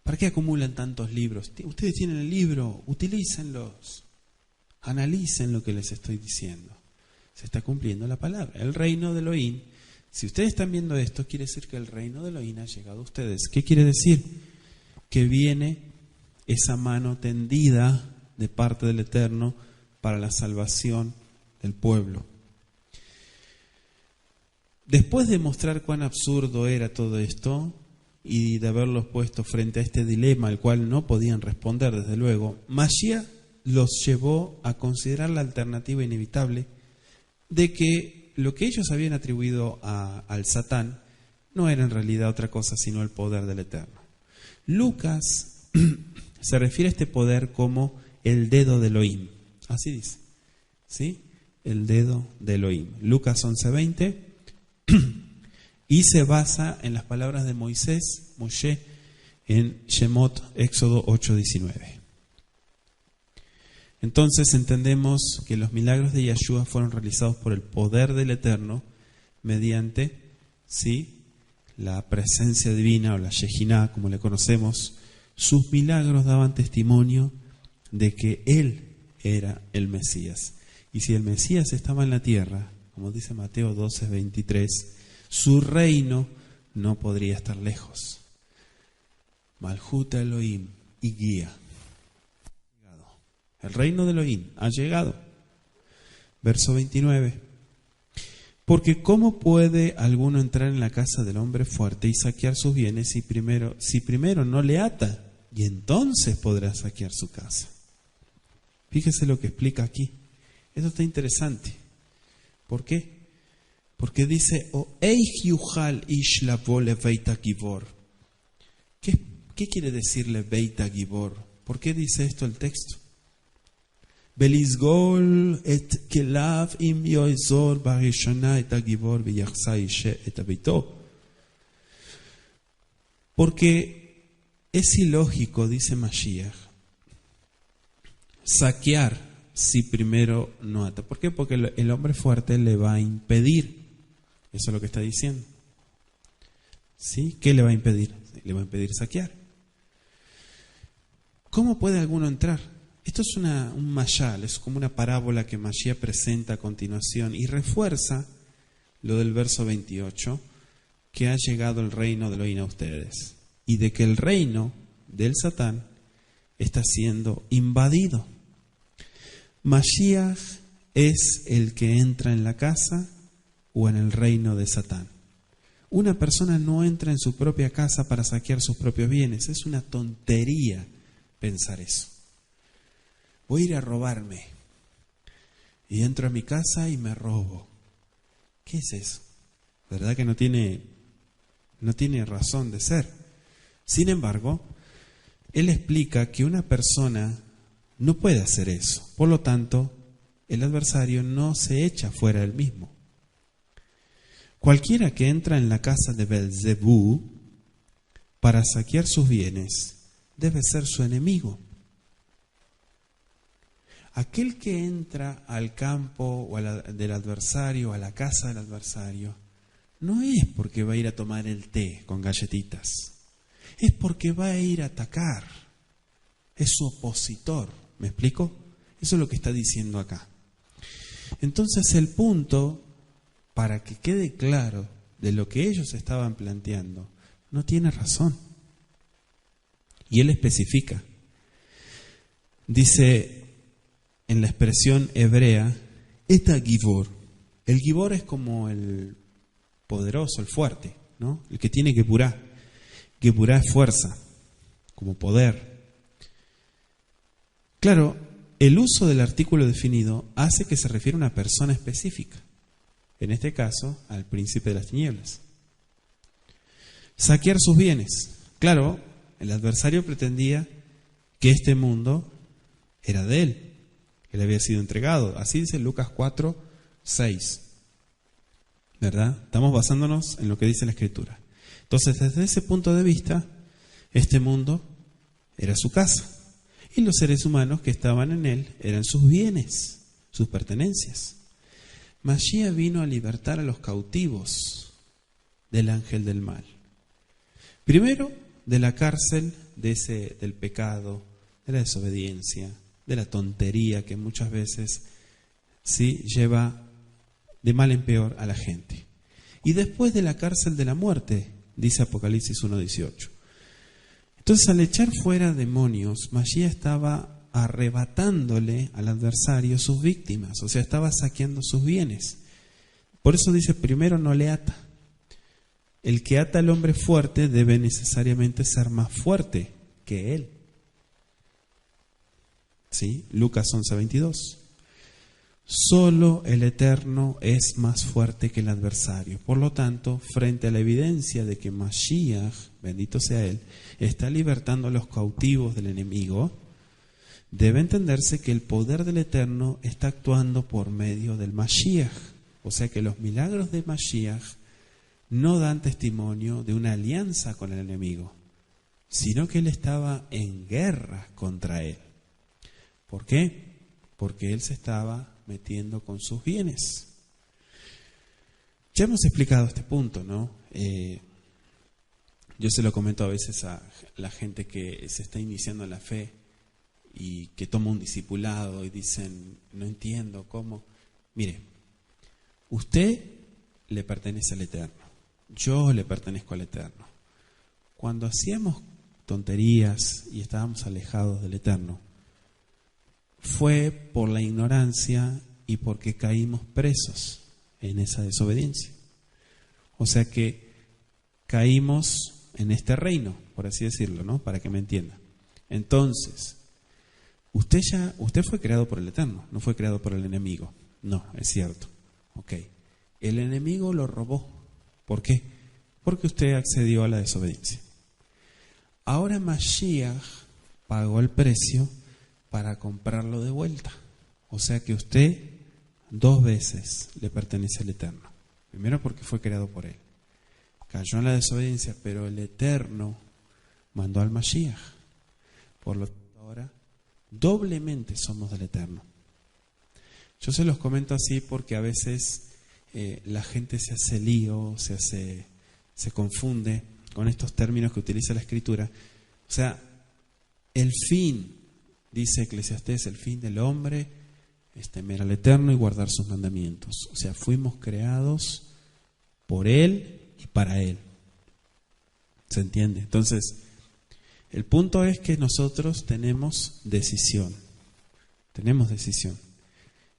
¿Para qué acumulan tantos libros? Ustedes tienen el libro, utilícenlos. Analicen lo que les estoy diciendo. Se está cumpliendo la palabra. El reino de Elohim, si ustedes están viendo esto, quiere decir que el reino de Elohim ha llegado a ustedes. ¿Qué quiere decir? Que viene esa mano tendida de parte del Eterno para la salvación del pueblo. Después de mostrar cuán absurdo era todo esto y de haberlos puesto frente a este dilema al cual no podían responder, desde luego, Mashiach los llevó a considerar la alternativa inevitable de que lo que ellos habían atribuido al Satán no era en realidad otra cosa sino el poder del Eterno. Lucas se refiere a este poder como el dedo de Elohim. Así dice, ¿sí? El dedo de Elohim. Lucas 11:20. Y se basa en las palabras de Moshe, en Shemot, Éxodo 8:19. Entonces entendemos que los milagros de Yeshua fueron realizados por el poder del Eterno mediante, ¿sí?, la presencia divina o la Shejiná, como le conocemos. Sus milagros daban testimonio de que Él era el Mesías. Y si el Mesías estaba en la tierra, como dice Mateo 12:23, su reino no podría estar lejos. Malhut Elohim y guía. El reino de Elohim ha llegado. Verso 29. Porque ¿cómo puede alguno entrar en la casa del hombre fuerte y saquear sus bienes si primero no le ata? Y entonces podrá saquear su casa. Fíjese lo que explica aquí. Esto está interesante. ¿Por qué? Porque dice, ¿qué quiere decirle Beita Gibor? ¿Por qué dice esto el texto? Belizgol et kelav im yoizor barishana et agibor v'yachsa ishe et abito. Porque es ilógico, dice Mashiach, saquear si primero no ata. ¿Por qué? Porque el hombre fuerte le va a impedir. Eso es lo que está diciendo. ¿Sí? ¿Qué le va a impedir? Le va a impedir saquear. ¿Cómo puede alguno entrar? Esto es un mashal, es como una parábola que Mashiach presenta a continuación y refuerza lo del verso 28, que ha llegado el reino de Elohim a ustedes y de que el reino del Satán está siendo invadido. Mashiach es el que entra en la casa o en el reino de Satán. Una persona no entra en su propia casa para saquear sus propios bienes. Es una tontería pensar eso. Voy a ir a robarme y entro a mi casa y me robo. ¿Qué es eso? ¿Verdad que no tiene razón de ser? Sin embargo, él explica que una persona no puede hacer eso. Por lo tanto, el adversario no se echa fuera del mismo. Cualquiera que entra en la casa de Belzebú para saquear sus bienes debe ser su enemigo. Aquel que entra al campo o del adversario, a la casa del adversario, no es porque va a ir a tomar el té con galletitas, es porque va a ir a atacar, es su opositor. ¿Me explico? Eso es lo que está diciendo acá. Entonces el punto, para que quede claro de lo que ellos estaban planteando, no tiene razón. Y él especifica. Dice en la expresión hebrea, eta gibor. El gibor es como el poderoso, el fuerte, ¿no? El que tiene gepurá. Gepurá es fuerza, como poder. Claro, el uso del artículo definido hace que se refiera a una persona específica. En este caso, al príncipe de las tinieblas. Saquear sus bienes. Claro, el adversario pretendía que este mundo era de él. Él había sido entregado. Así dice Lucas 4:6. ¿Verdad? Estamos basándonos en lo que dice la Escritura. Entonces, desde ese punto de vista, este mundo era su casa. Y los seres humanos que estaban en él eran sus bienes, sus pertenencias. Mashiach vino a libertar a los cautivos del ángel del mal. Primero, de la cárcel del pecado, de la desobediencia, de la tontería que muchas veces sí lleva de mal en peor a la gente. Y después de la cárcel de la muerte, dice Apocalipsis 1:18. Entonces, al echar fuera demonios, Mashiach estaba arrebatándole al adversario sus víctimas, o sea, estaba saqueando sus bienes. Por eso dice, primero no le ata. El que ata al hombre fuerte debe necesariamente ser más fuerte que él. ¿Sí? Lucas 11:22. Solo el Eterno es más fuerte que el adversario. Por lo tanto, frente a la evidencia de que Mashiach, bendito sea Él, está libertando a los cautivos del enemigo, debe entenderse que el poder del Eterno está actuando por medio del Mashiach. O sea que los milagros de Mashiach no dan testimonio de una alianza con el enemigo, sino que él estaba en guerra contra él. ¿Por qué? Porque él se estaba metiendo con sus bienes. Ya hemos explicado este punto, ¿no? Yo se lo comento a veces a la gente que se está iniciando en la fe y que toma un discipulado y dicen, no entiendo cómo. Mire, usted le pertenece al Eterno, yo le pertenezco al Eterno. Cuando hacíamos tonterías y estábamos alejados del Eterno, fue por la ignorancia y porque caímos presos en esa desobediencia. O sea que caímos en este reino, por así decirlo, ¿no? Para que me entienda. Entonces, usted fue creado por el Eterno, no fue creado por el enemigo. No, es cierto. Ok. El enemigo lo robó. ¿Por qué? Porque usted accedió a la desobediencia. Ahora Mashiach pagó el precio para comprarlo de vuelta. O sea que usted 2 veces le pertenece al Eterno. Primero porque fue creado por él. Cayó en la desobediencia, pero el Eterno mandó al Mashiach. Por lo tanto, ahora doblemente somos del Eterno. Yo se los comento así porque a veces la gente se hace lío, se confunde con estos términos que utiliza la Escritura. O sea, el fin, dice Eclesiastés, el fin del hombre es temer al Eterno y guardar sus mandamientos. O sea, fuimos creados por Él y para Él. ¿Se entiende? Entonces, el punto es que nosotros tenemos decisión. Tenemos decisión.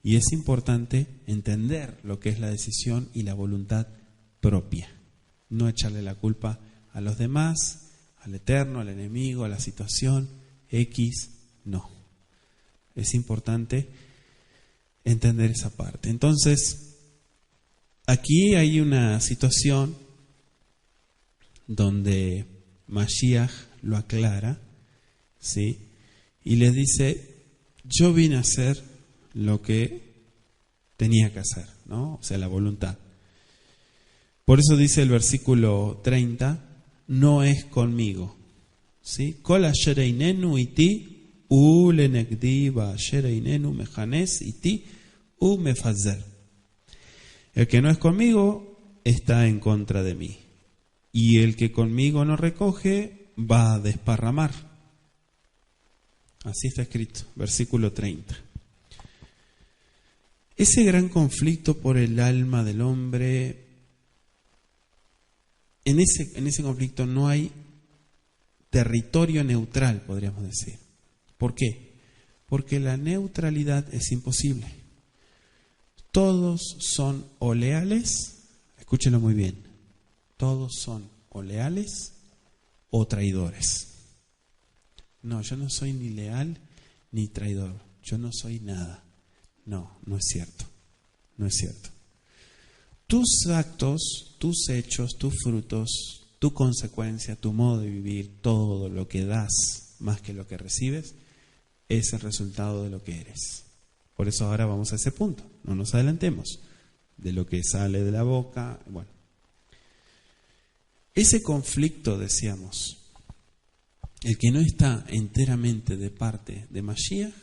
Y es importante entender lo que es la decisión y la voluntad propia. No echarle la culpa a los demás, al Eterno, al enemigo, a la situación X. No. Es importante entender esa parte. Entonces, aquí hay una situación donde Mashiach lo aclara, ¿sí? Y les dice, yo vine a hacer lo que tenía que hacer, ¿no? O sea, la voluntad. Por eso dice el versículo 30, no es conmigo, ¿sí? Kol asher einenu iti ulenegdi va asher einenu mejanes iti mefazer. El que no es conmigo está en contra de mí. Y el que conmigo no recoge va a desparramar. Así está escrito, versículo 30. Ese gran conflicto por el alma del hombre, en ese conflicto no hay territorio neutral, podríamos decir. ¿Por qué? Porque la neutralidad es imposible. Todos son o leales, escúchenlo muy bien, todos son o leales o traidores. No, yo no soy ni leal ni traidor, yo no soy nada. No, no es cierto, no es cierto. Tus actos, tus hechos, tus frutos, tu consecuencia, tu modo de vivir, todo lo que das más que lo que recibes, es el resultado de lo que eres. Por eso ahora vamos a ese punto, no nos adelantemos, de lo que sale de la boca. Bueno, ese conflicto, decíamos, el que no está enteramente de parte de Mashiach,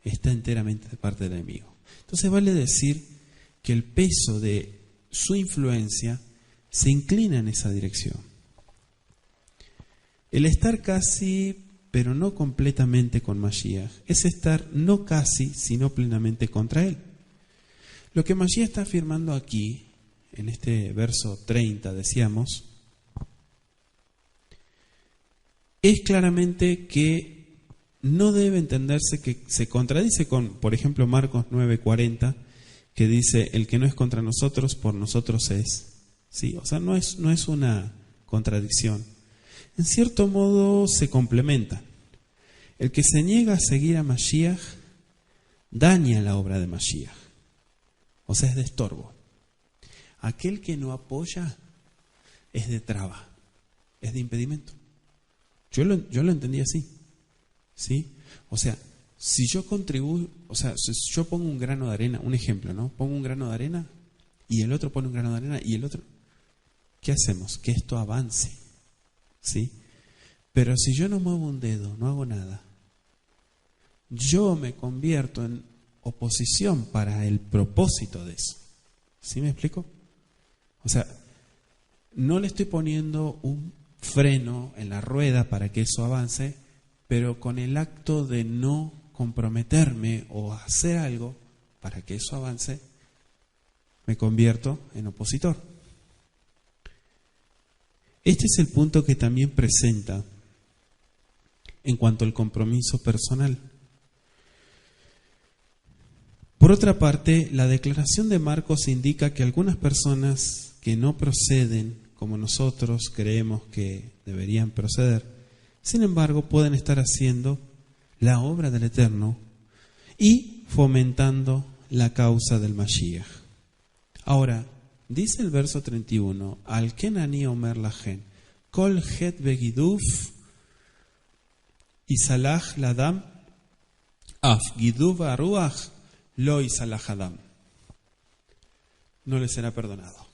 está enteramente de parte del enemigo. Entonces vale decir que el peso de su influencia se inclina en esa dirección. El estar casi, pero no completamente con Mashiach, es estar no casi, sino plenamente contra él. Lo que Mashiach está afirmando aquí, en este verso 30, decíamos, es claramente que no debe entenderse que se contradice con, por ejemplo, Marcos 9:40, que dice, el que no es contra nosotros, por nosotros es. ¿Sí? O sea, no es una contradicción. En cierto modo se complementan. El que se niega a seguir a Mashiach daña la obra de Mashiach. O sea, es de estorbo. Aquel que no apoya es de traba, es de impedimento. Yo lo entendí así. ¿Sí? O sea, si yo contribuyo, o sea, si yo pongo un grano de arena, un ejemplo, ¿no? Pongo un grano de arena y el otro pone un grano de arena y el otro, ¿qué hacemos? Que esto avance, ¿sí? Pero si yo no muevo un dedo, no hago nada, yo me convierto en oposición para el propósito de eso. ¿Sí me explico? O sea, no le estoy poniendo un freno en la rueda para que eso avance, pero con el acto de no comprometerme o hacer algo para que eso avance, me convierto en opositor. Este es el punto que también presenta en cuanto al compromiso personal. Por otra parte, la declaración de Marcos indica que algunas personas que no proceden como nosotros creemos que deberían proceder, sin embargo, pueden estar haciendo la obra del Eterno y fomentando la causa del Mashiach. Ahora, dice el verso 31, Al Kenani Omer Lahen, Kol Het Begiduf y Salah Ladam, Af Giduf Aruach, Lo y Salah Adam. No le será perdonado.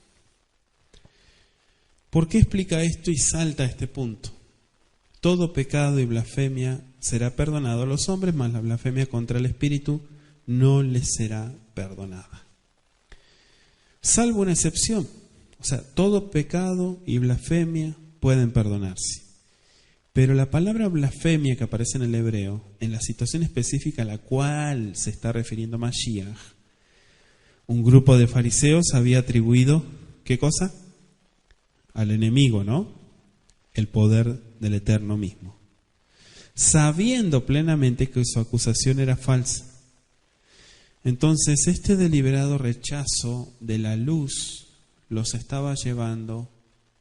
¿Por qué explica esto y salta a este punto? Todo pecado y blasfemia será perdonado a los hombres, mas la blasfemia contra el Espíritu no les será perdonada. Salvo una excepción. O sea, todo pecado y blasfemia pueden perdonarse. Pero la palabra blasfemia que aparece en el hebreo, en la situación específica a la cual se está refiriendo Mashiach, un grupo de fariseos había atribuido, ¿qué cosa? Al enemigo, ¿no? El poder del Eterno mismo. Sabiendo plenamente que su acusación era falsa. Entonces, este deliberado rechazo de la luz los estaba llevando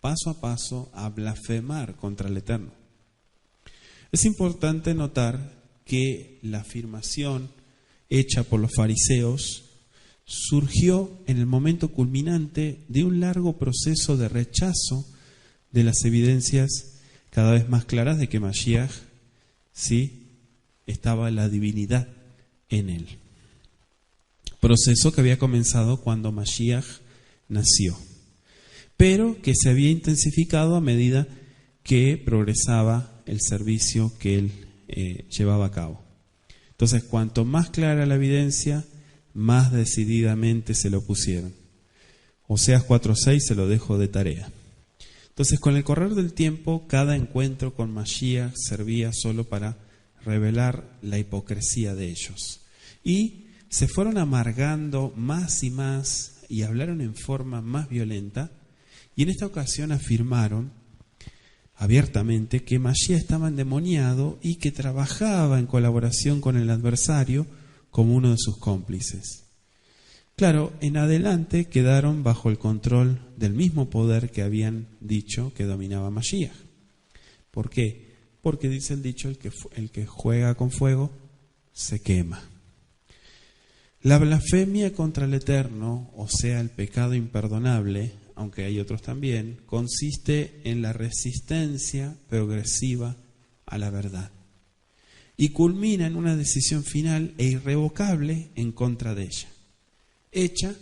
paso a paso a blasfemar contra el Eterno. Es importante notar que la afirmación hecha por los fariseos surgió en el momento culminante de un largo proceso de rechazo de las evidencias cada vez más claras de que Mashiach sí estaba la divinidad en él. Proceso que había comenzado cuando Mashiach nació, pero que se había intensificado a medida que progresaba el servicio que él llevaba a cabo. Entonces, cuanto más clara la evidencia, más decididamente se lo opusieron. Oseas 4:6 se lo dejo de tarea. Entonces, con el correr del tiempo, cada encuentro con Mashiach servía solo para revelar la hipocresía de ellos. Y se fueron amargando más y más y hablaron en forma más violenta. Y en esta ocasión afirmaron abiertamente que Mashiach estaba endemoniado y que trabajaba en colaboración con el adversario como uno de sus cómplices. Claro, en adelante quedaron bajo el control del mismo poder que habían dicho que dominaba Mashiach. ¿Por qué? Porque dice el dicho, el que juega con fuego se quema. La blasfemia contra el Eterno, o sea, el pecado imperdonable, aunque hay otros también, consiste en la resistencia progresiva a la verdad y culmina en una decisión final e irrevocable en contra de ella, hecha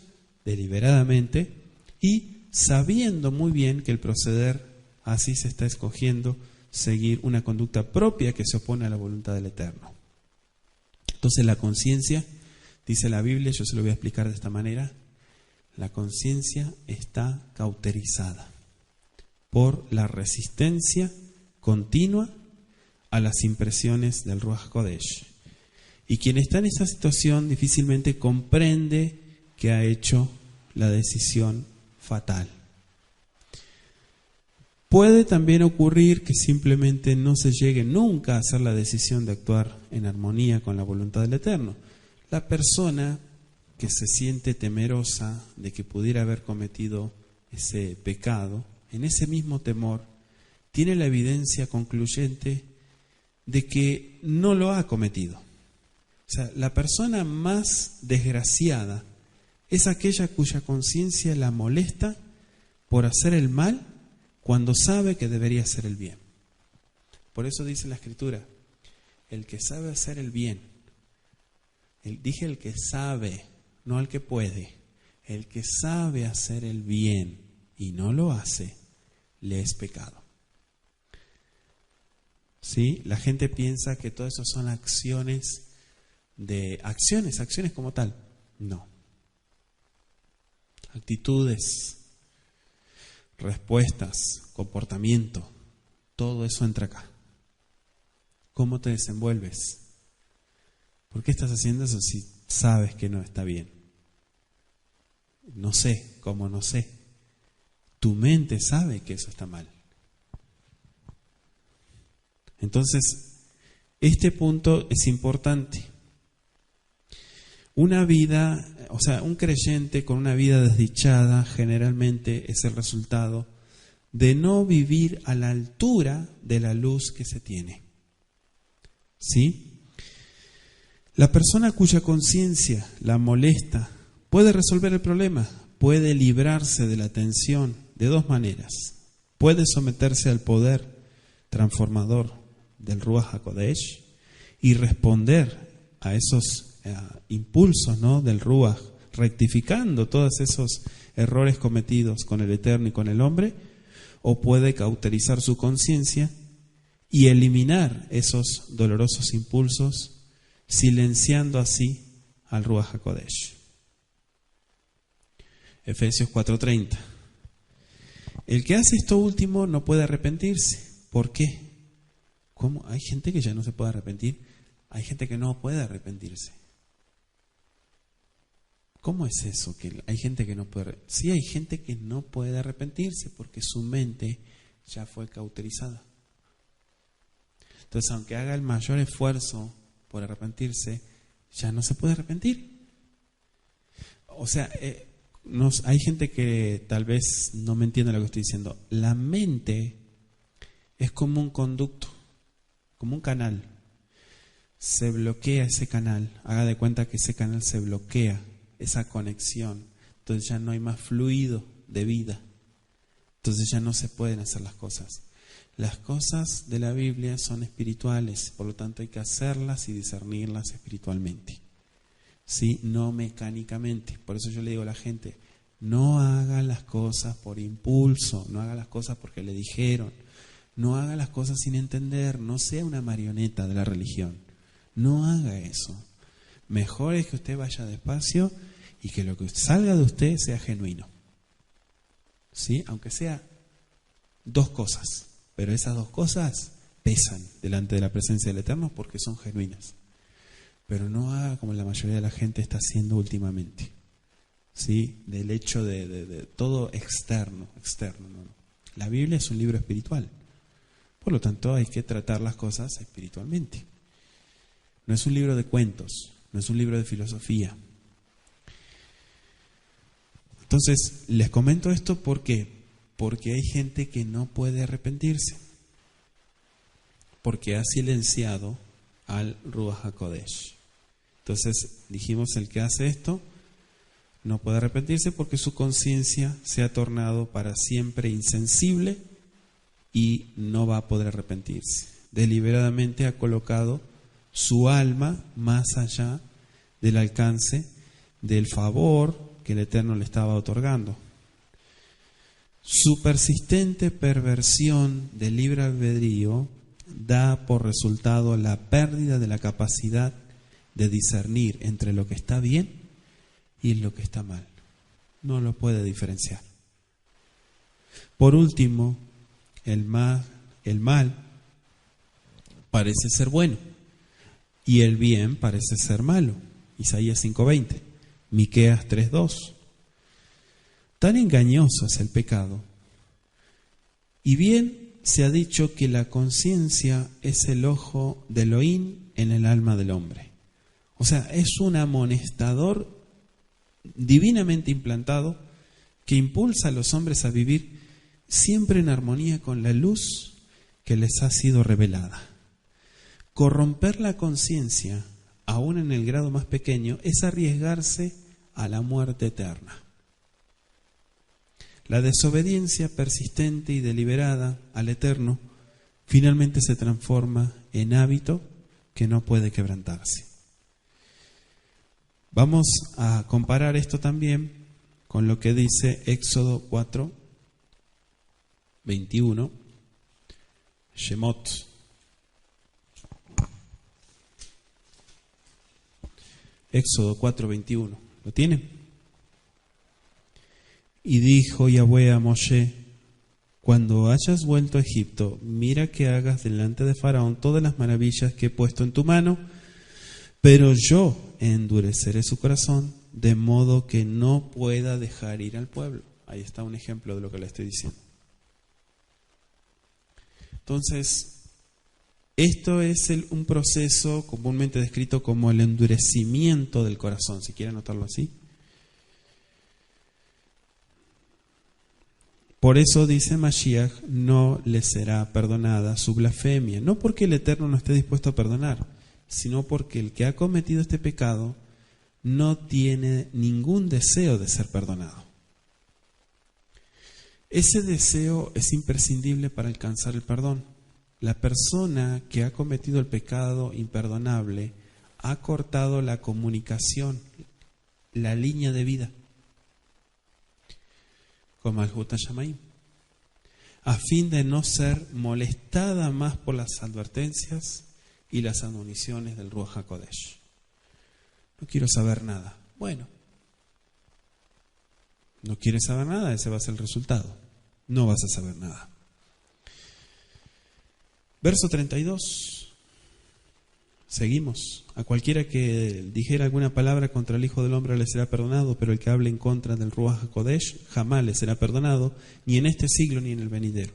deliberadamente y sabiendo muy bien que el proceder así se está escogiendo seguir una conducta propia que se opone a la voluntad del Eterno. Entonces la conciencia, dice la Biblia, yo se lo voy a explicar de esta manera, la conciencia está cauterizada por la resistencia continua a las impresiones del Ruach Kodesh. Y quien está en esa situación difícilmente comprende que ha hecho la decisión fatal. Puede también ocurrir que simplemente no se llegue nunca a hacer la decisión de actuar en armonía con la voluntad del Eterno. La persona que se siente temerosa de que pudiera haber cometido ese pecado, en ese mismo temor, tiene la evidencia concluyente de que no lo ha cometido. O sea, la persona más desgraciada es aquella cuya conciencia la molesta por hacer el mal cuando sabe que debería hacer el bien. Por eso dice la Escritura, el que sabe hacer el bien, dije el que sabe, no el que puede, el que sabe hacer el bien y no lo hace, le es pecado. ¿Sí? La gente piensa que todo eso son acciones como tal. No. Actitudes, respuestas, comportamiento, todo eso entra acá. ¿Cómo te desenvuelves? ¿Por qué estás haciendo eso si sabes que no está bien? No sé, ¿cómo no sé? Tu mente sabe que eso está mal. Entonces, este punto es importante. Una vida, un creyente con una vida desdichada generalmente es el resultado de no vivir a la altura de la luz que se tiene. ¿Sí? La persona cuya conciencia la molesta puede resolver el problema, puede librarse de la tensión de dos maneras. Puede someterse al poder transformador del Ruach HaKodesh y responder a esos impulsos, ¿no?, del Ruach, rectificando todos esos errores cometidos con el Eterno y con el hombre, o puede cauterizar su conciencia y eliminar esos dolorosos impulsos, silenciando así al Ruach HaKodesh. Efesios 4:30. El que hace esto último no puede arrepentirse. ¿Por qué? ¿Cómo? ¿Hay gente que ya no se puede arrepentir? Hay gente que no puede arrepentirse. ¿Cómo es eso? Que hay gente que no puede. Sí, hay gente que no puede arrepentirse porque su mente ya fue cauterizada. Entonces, aunque haga el mayor esfuerzo por arrepentirse, ya no se puede arrepentir. Hay gente que tal vez no me entiende lo que estoy diciendo. La mente es como un conducto, como un canal. Se bloquea ese canal. Haga de cuenta que ese canal se bloquea, esa conexión. Entonces ya no hay más fluido de vida. Entonces ya no se pueden hacer las cosas. Las cosas de la Biblia son espirituales, por lo tanto hay que hacerlas y discernirlas espiritualmente. ¿Sí? No mecánicamente. Por eso yo le digo a la gente, no haga las cosas por impulso, no haga las cosas porque le dijeron, no haga las cosas sin entender, no sea una marioneta de la religión. No haga eso. Mejor es que usted vaya despacio y que lo que salga de usted sea genuino. ¿Sí? Aunque sea dos cosas, pero esas dos cosas pesan delante de la presencia del Eterno porque son genuinas. Pero no haga como la mayoría de la gente está haciendo últimamente. ¿Sí? Del hecho de todo externo. No. La Biblia es un libro espiritual. Por lo tanto, hay que tratar las cosas espiritualmente. No es un libro de cuentos, no es un libro de filosofía. Entonces, les comento esto porque hay gente que no puede arrepentirse, porque ha silenciado al Ruach HaKodesh. Entonces, dijimos, el que hace esto no puede arrepentirse porque su conciencia se ha tornado para siempre insensible y no va a poder arrepentirse. Deliberadamente ha colocado su alma más allá del alcance del favor que el Eterno le estaba otorgando. Su persistente perversión del libre albedrío da por resultado la pérdida de la capacidad de discernir entre lo que está bien y lo que está mal. No lo puede diferenciar. Por último, el mal parece ser bueno y el bien parece ser malo. Isaías 5:20, Miqueas 3:2. Tan engañoso es el pecado. Y bien se ha dicho que la conciencia es el ojo de Elohim en el alma del hombre. O sea, es un amonestador divinamente implantado que impulsa a los hombres a vivir siempre en armonía con la luz que les ha sido revelada. Corromper la conciencia, aún en el grado más pequeño, es arriesgarse a la muerte eterna. La desobediencia persistente y deliberada al Eterno finalmente se transforma en hábito que no puede quebrantarse. Vamos a comparar esto también con lo que dice Éxodo 4:21, Shemot. Éxodo 4:21. ¿Lo tienen? Y dijo Yahweh a Moshe: cuando hayas vuelto a Egipto, mira que hagas delante de Faraón todas las maravillas que he puesto en tu mano, pero yo endureceré su corazón de modo que no pueda dejar ir al pueblo. Ahí está un ejemplo de lo que le estoy diciendo. Entonces, esto es un proceso comúnmente descrito como el endurecimiento del corazón, si quieren anotarlo así. Por eso dice Mashiach, no le será perdonada su blasfemia, no porque el Eterno no esté dispuesto a perdonar, sino porque el que ha cometido este pecado no tiene ningún deseo de ser perdonado. Ese deseo es imprescindible para alcanzar el perdón. La persona que ha cometido el pecado imperdonable ha cortado la comunicación, la línea de vida con Malhut HaShamayim, a fin de no ser molestada más por las advertencias y las admoniciones del Ruach HaKodesh. No quiero saber nada. Bueno, no quieres saber nada, ese va a ser el resultado. No vas a saber nada. Verso 32. Seguimos. A cualquiera que dijera alguna palabra contra el Hijo del Hombre le será perdonado, pero el que hable en contra del Ruach HaKodesh jamás le será perdonado, ni en este siglo ni en el venidero.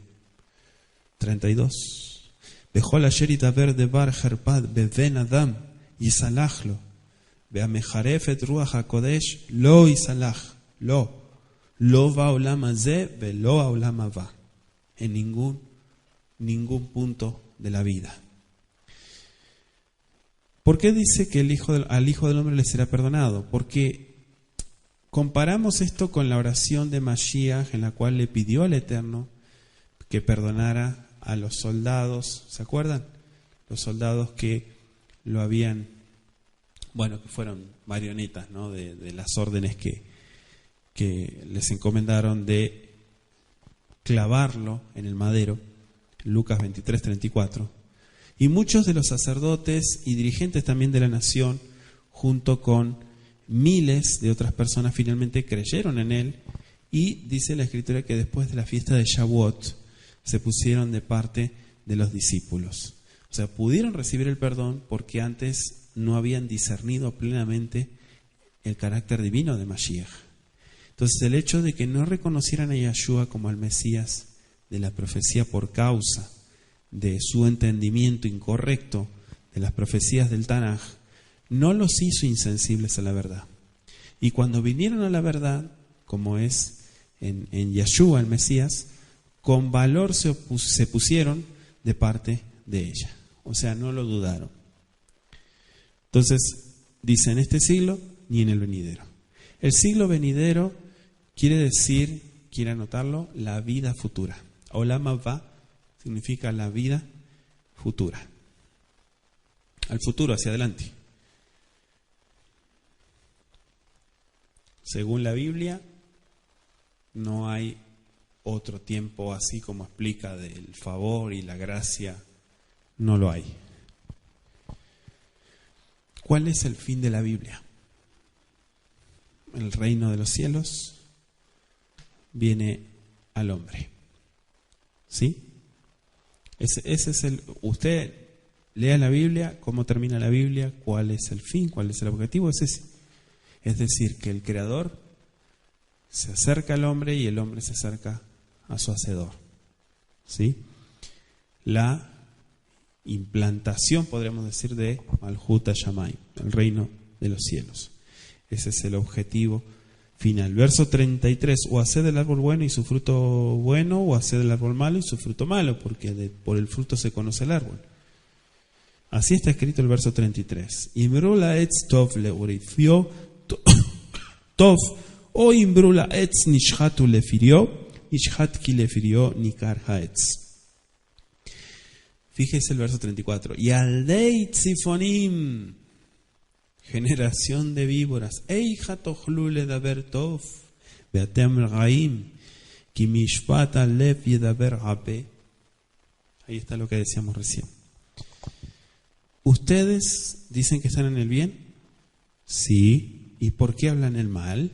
32. Bechol asher yitaber devar cherpad beven adam yisalach lo, ve'amecharef et Ruach HaKodesh lo yisalach lo ba'olam hazeh ve'lo ha'olam haba. En ningún punto de la vida. ¿Por qué dice que al Hijo del Hombre le será perdonado? Porque comparamos esto con la oración de Mashiach, en la cual le pidió al Eterno que perdonara a los soldados. ¿Se acuerdan? Los soldados que lo habían, que fueron marionetas, ¿no? de las órdenes que les encomendaron de clavarlo en el madero. Lucas 23:34. Y muchos de los sacerdotes y dirigentes también de la nación, junto con miles de otras personas, finalmente creyeron en él. Y dice la Escritura que después de la fiesta de Shavuot se pusieron de parte de los discípulos. O sea, pudieron recibir el perdón porque antes no habían discernido plenamente el carácter divino de Mashiach. Entonces, el hecho de que no reconocieran a Yahshua como el Mesías de la profecía por causa de su entendimiento incorrecto de las profecías del Tanaj, no los hizo insensibles a la verdad. Y cuando vinieron a la verdad, como es en Yahshua el Mesías, con valor se pusieron de parte de ella. O sea, no lo dudaron. Entonces, dice en este siglo ni en el venidero. El siglo venidero quiere decir, quiere anotarlo, la vida futura. Olam haba significa la vida futura. Al futuro, hacia adelante. Según la Biblia, no hay otro tiempo así como explica del favor y la gracia. No lo hay. ¿Cuál es el fin de la Biblia? El reino de los cielos viene al hombre. ¿Sí? Ese es usted lea la Biblia, cómo termina la Biblia, cuál es el fin, cuál es el objetivo, es ese. Es decir, que el Creador se acerca al hombre y el hombre se acerca a su Hacedor. ¿Sí? La implantación, podríamos decir, de Malhut HaShamayim, el reino de los cielos. Ese es el objetivo final. Verso 33, o haced del árbol bueno y su fruto bueno, o haced del árbol malo y su fruto malo, porque por el fruto se conoce el árbol. Así está escrito el verso 33. Imru la'etz tov le'urifio tov, o imru la'etz nishchatu lefirio, nishchat ki lefirio nikar ha'etz. Fíjese el verso 34. Yaldei tzifonim, generación de víboras. Eija tochlu ledaber tov, veatem ra'im, ki mishpat alev yedaber hape. Ahí está lo que decíamos recién. ¿Ustedes dicen que están en el bien? Sí. ¿Y por qué hablan el mal?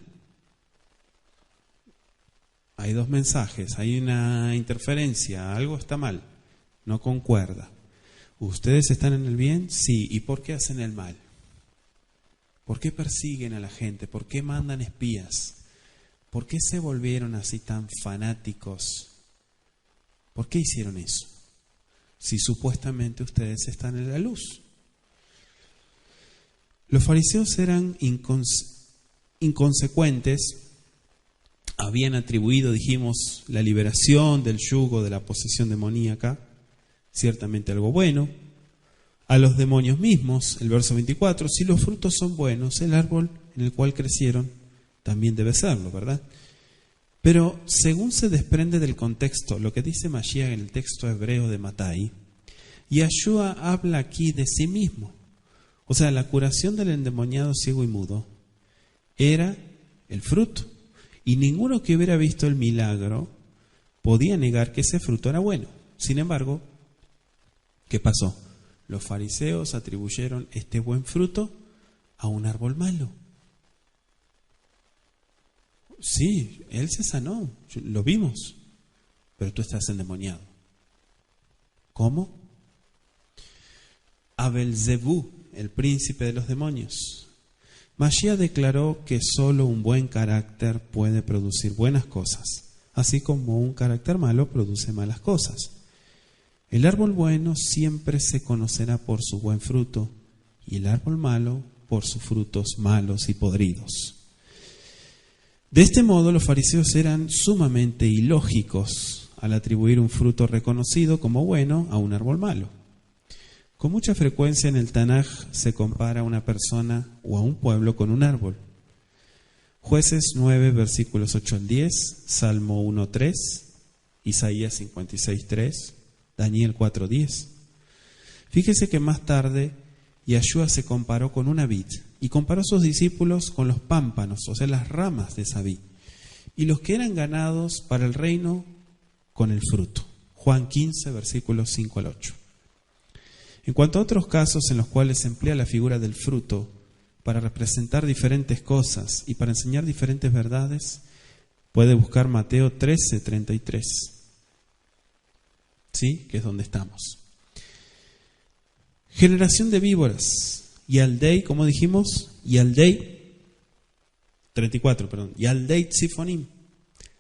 Hay dos mensajes, hay una interferencia, algo está mal, no concuerda. ¿Ustedes están en el bien? Sí. ¿Y por qué hacen el mal? ¿Por qué persiguen a la gente? ¿Por qué mandan espías? ¿Por qué se volvieron así tan fanáticos? ¿Por qué hicieron eso? Si supuestamente ustedes están en la luz. Los fariseos eran inconsecuentes. Habían atribuido, dijimos, la liberación del yugo de la posesión demoníaca, ciertamente algo bueno, a los demonios mismos. El verso 24, si los frutos son buenos, el árbol en el cual crecieron también debe serlo, ¿verdad? Pero según se desprende del contexto, lo que dice Mashiach en el texto hebreo de Matai, Yeshua habla aquí de sí mismo. O sea, la curación del endemoniado ciego y mudo era el fruto. Y ninguno que hubiera visto el milagro podía negar que ese fruto era bueno. Sin embargo, ¿qué pasó? Los fariseos atribuyeron este buen fruto a un árbol malo. Sí, él se sanó, lo vimos, pero tú estás endemoniado. ¿Cómo? A Belzebú, el príncipe de los demonios. Mashiach declaró que solo un buen carácter puede producir buenas cosas, así como un carácter malo produce malas cosas. El árbol bueno siempre se conocerá por su buen fruto y el árbol malo por sus frutos malos y podridos. De este modo, los fariseos eran sumamente ilógicos al atribuir un fruto reconocido como bueno a un árbol malo. Con mucha frecuencia en el Tanaj se compara a una persona o a un pueblo con un árbol. Jueces 9, versículos 8 al 10, Salmo 1:3, Isaías 56:3, Daniel 4:10. Fíjese que más tarde Yeshua se comparó con una vid y comparó a sus discípulos con los pámpanos, o sea, las ramas de esa vid, y los que eran ganados para el reino con el fruto. Juan 15, versículos 5 al 8. En cuanto a otros casos en los cuales se emplea la figura del fruto para representar diferentes cosas y para enseñar diferentes verdades, puede buscar Mateo 13:33, ¿sí? Que es donde estamos. Generación de víboras. Yaldei, ¿cómo dijimos? Yaldei 34, perdón. Yaldei Tzifonim.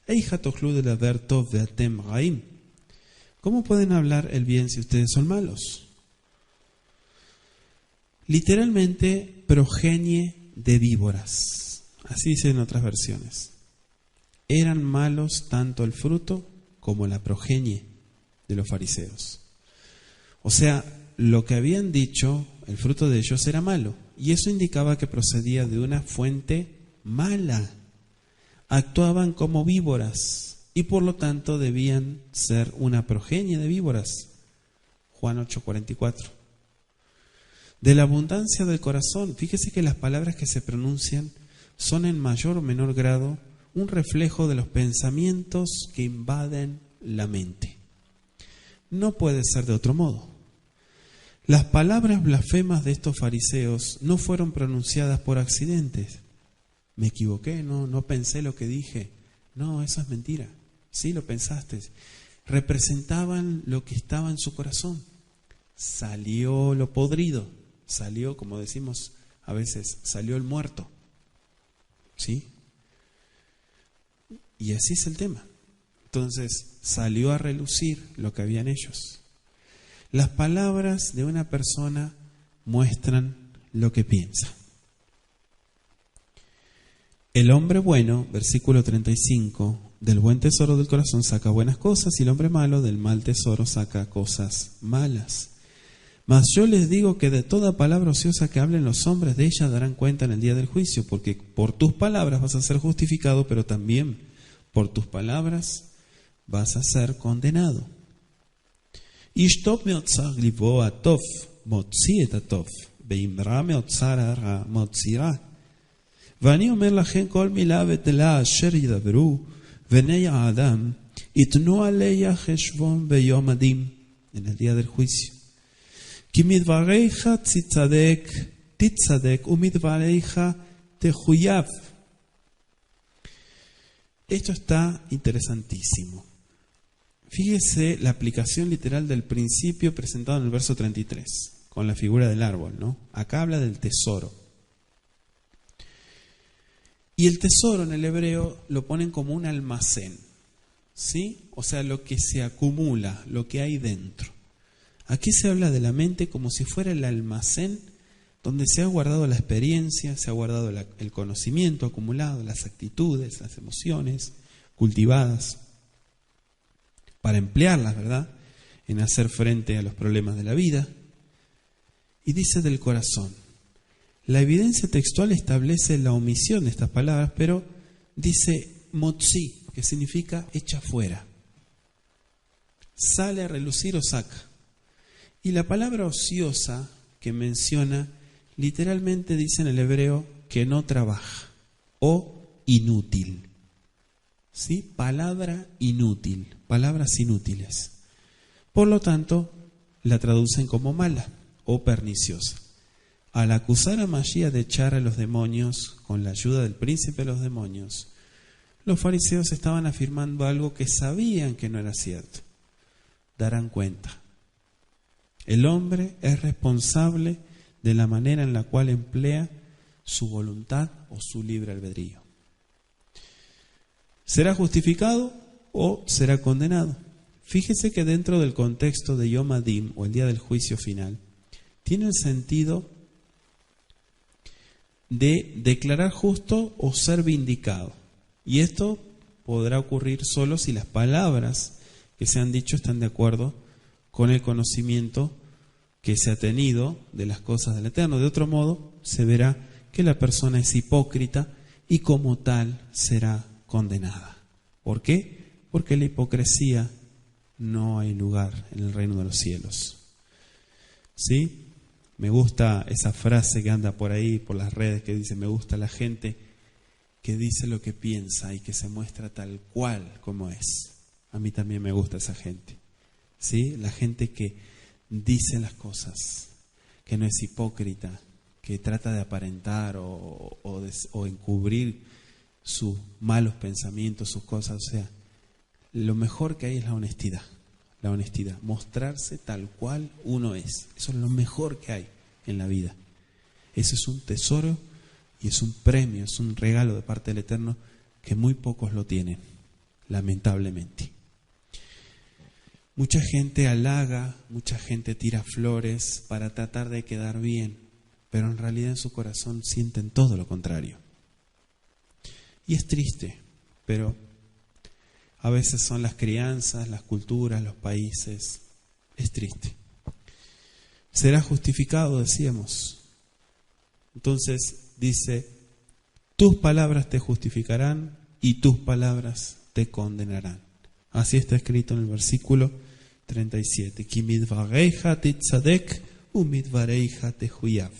Eija tochlu de la ver tov ve'atem raim. ¿Cómo pueden hablar el bien si ustedes son malos? Literalmente, progenie de víboras. Así dice en otras versiones. Eran malos tanto el fruto como la progenie de los fariseos. O sea, lo que habían dicho, el fruto de ellos era malo. Y eso indicaba que procedía de una fuente mala. Actuaban como víboras y por lo tanto debían ser una progenie de víboras. Juan 8:44. De la abundancia del corazón, fíjese que las palabras que se pronuncian son en mayor o menor grado un reflejo de los pensamientos que invaden la mente. No puede ser de otro modo. Las palabras blasfemas de estos fariseos no fueron pronunciadas por accidentes. Me equivoqué, no pensé lo que dije. No, eso es mentira. Sí, lo pensaste. Representaban lo que estaba en su corazón. Salió lo podrido. Salió, como decimos a veces, salió el muerto. ¿Sí? Y así es el tema. Entonces, salió a relucir lo que había en ellos. Las palabras de una persona muestran lo que piensa. El hombre bueno, versículo 35, del buen tesoro del corazón saca buenas cosas y el hombre malo del mal tesoro saca cosas malas. Mas yo les digo que de toda palabra ociosa que hablen los hombres, de ella darán cuenta en el día del juicio, porque por tus palabras vas a ser justificado, pero también por tus palabras vas a ser condenado. Ishtop meotzar libo atov, motzi et atov, veimra meotzar ara motzira. ואני אומר לכם כל מילה ותלה אשר ידברו בני האדם יתנו עליה חשבון ביום הדין, en el día del juicio. כי מדבריך תצדק titzadek umidvareija tehuyav. Esto está interesantísimo. Fíjese la aplicación literal del principio presentado en el verso 33, con la figura del árbol, ¿no? Acá habla del tesoro. Y el tesoro en el hebreo lo ponen como un almacén, ¿sí? O sea, lo que se acumula, lo que hay dentro. Aquí se habla de la mente como si fuera el almacén donde se ha guardado la experiencia, se ha guardado el conocimiento acumulado, las actitudes, las emociones cultivadas, para emplearlas, ¿verdad?, en hacer frente a los problemas de la vida. Y dice del corazón. La evidencia textual establece la omisión de estas palabras, pero dice motzi, que significa echa fuera. Sale a relucir o saca. Y la palabra ociosa que menciona, literalmente dice en el hebreo que no trabaja o inútil. ¿Sí? Palabra inútil, palabras inútiles. Por lo tanto, la traducen como mala o perniciosa. Al acusar a Mashiach de echar a los demonios con la ayuda del príncipe de los demonios, los fariseos estaban afirmando algo que sabían que no era cierto. Darán cuenta. El hombre es responsable de la manera en la cual emplea su voluntad o su libre albedrío. ¿Será justificado o será condenado? Fíjese que dentro del contexto de Yom Adin, o el día del juicio final, tiene el sentido de declarar justo o ser vindicado. Y esto podrá ocurrir solo si las palabras que se han dicho están de acuerdo con el conocimiento que se ha tenido de las cosas del Eterno. De otro modo, se verá que la persona es hipócrita y como tal será condenada. ¿Por qué? Porque la hipocresía no hay lugar en el reino de los cielos. ¿Sí? Me gusta esa frase que anda por ahí, por las redes, que dice: me gusta la gente que dice lo que piensa y que se muestra tal cual como es. A mí también me gusta esa gente. ¿Sí? La gente que dice las cosas, que no es hipócrita, que trata de aparentar o encubrir sus malos pensamientos, sus cosas. O sea, lo mejor que hay es la honestidad. La honestidad, mostrarse tal cual uno es. Eso es lo mejor que hay en la vida. Eso es un tesoro y es un premio, es un regalo de parte del Eterno que muy pocos lo tienen, lamentablemente. Mucha gente halaga, mucha gente tira flores para tratar de quedar bien, pero en realidad en su corazón sienten todo lo contrario. Y es triste, pero a veces son las crianzas, las culturas, los países. Es triste. Será justificado, decíamos. Entonces dice: tus palabras te justificarán y tus palabras te condenarán. Así está escrito en el versículo 37. Ki midvareija titzadek umidvareija tehuyav.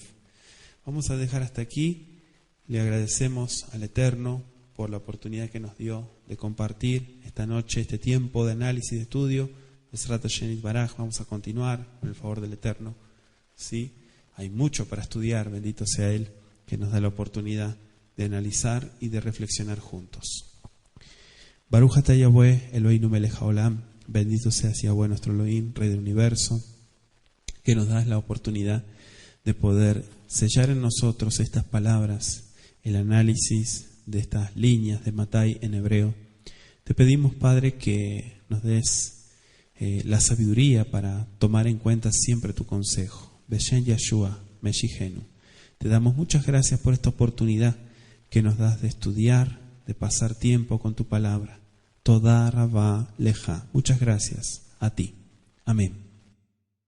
Vamos a dejar hasta aquí. Le agradecemos al Eterno por la oportunidad que nos dio de compartir esta noche, este tiempo de análisis y de estudio. Besrat Hashem Yitbaraj. Vamos a continuar con el favor del Eterno. ¿Sí? Hay mucho para estudiar, bendito sea Él, que nos da la oportunidad de analizar y de reflexionar juntos. Baruch atah Yahweh Eloheinu melech haolam. Bendito seas Yahweh nuestro Elohim, Rey del Universo, que nos das la oportunidad de poder sellar en nosotros estas palabras, el análisis de estas líneas de Matai en hebreo. Te pedimos, Padre, que nos des la sabiduría para tomar en cuenta siempre tu consejo. Beshem Yeshua Meshihenu. Te damos muchas gracias por esta oportunidad que nos das de estudiar, de pasar tiempo con tu palabra. Toda Rabá Leja. Muchas gracias a ti. Amén.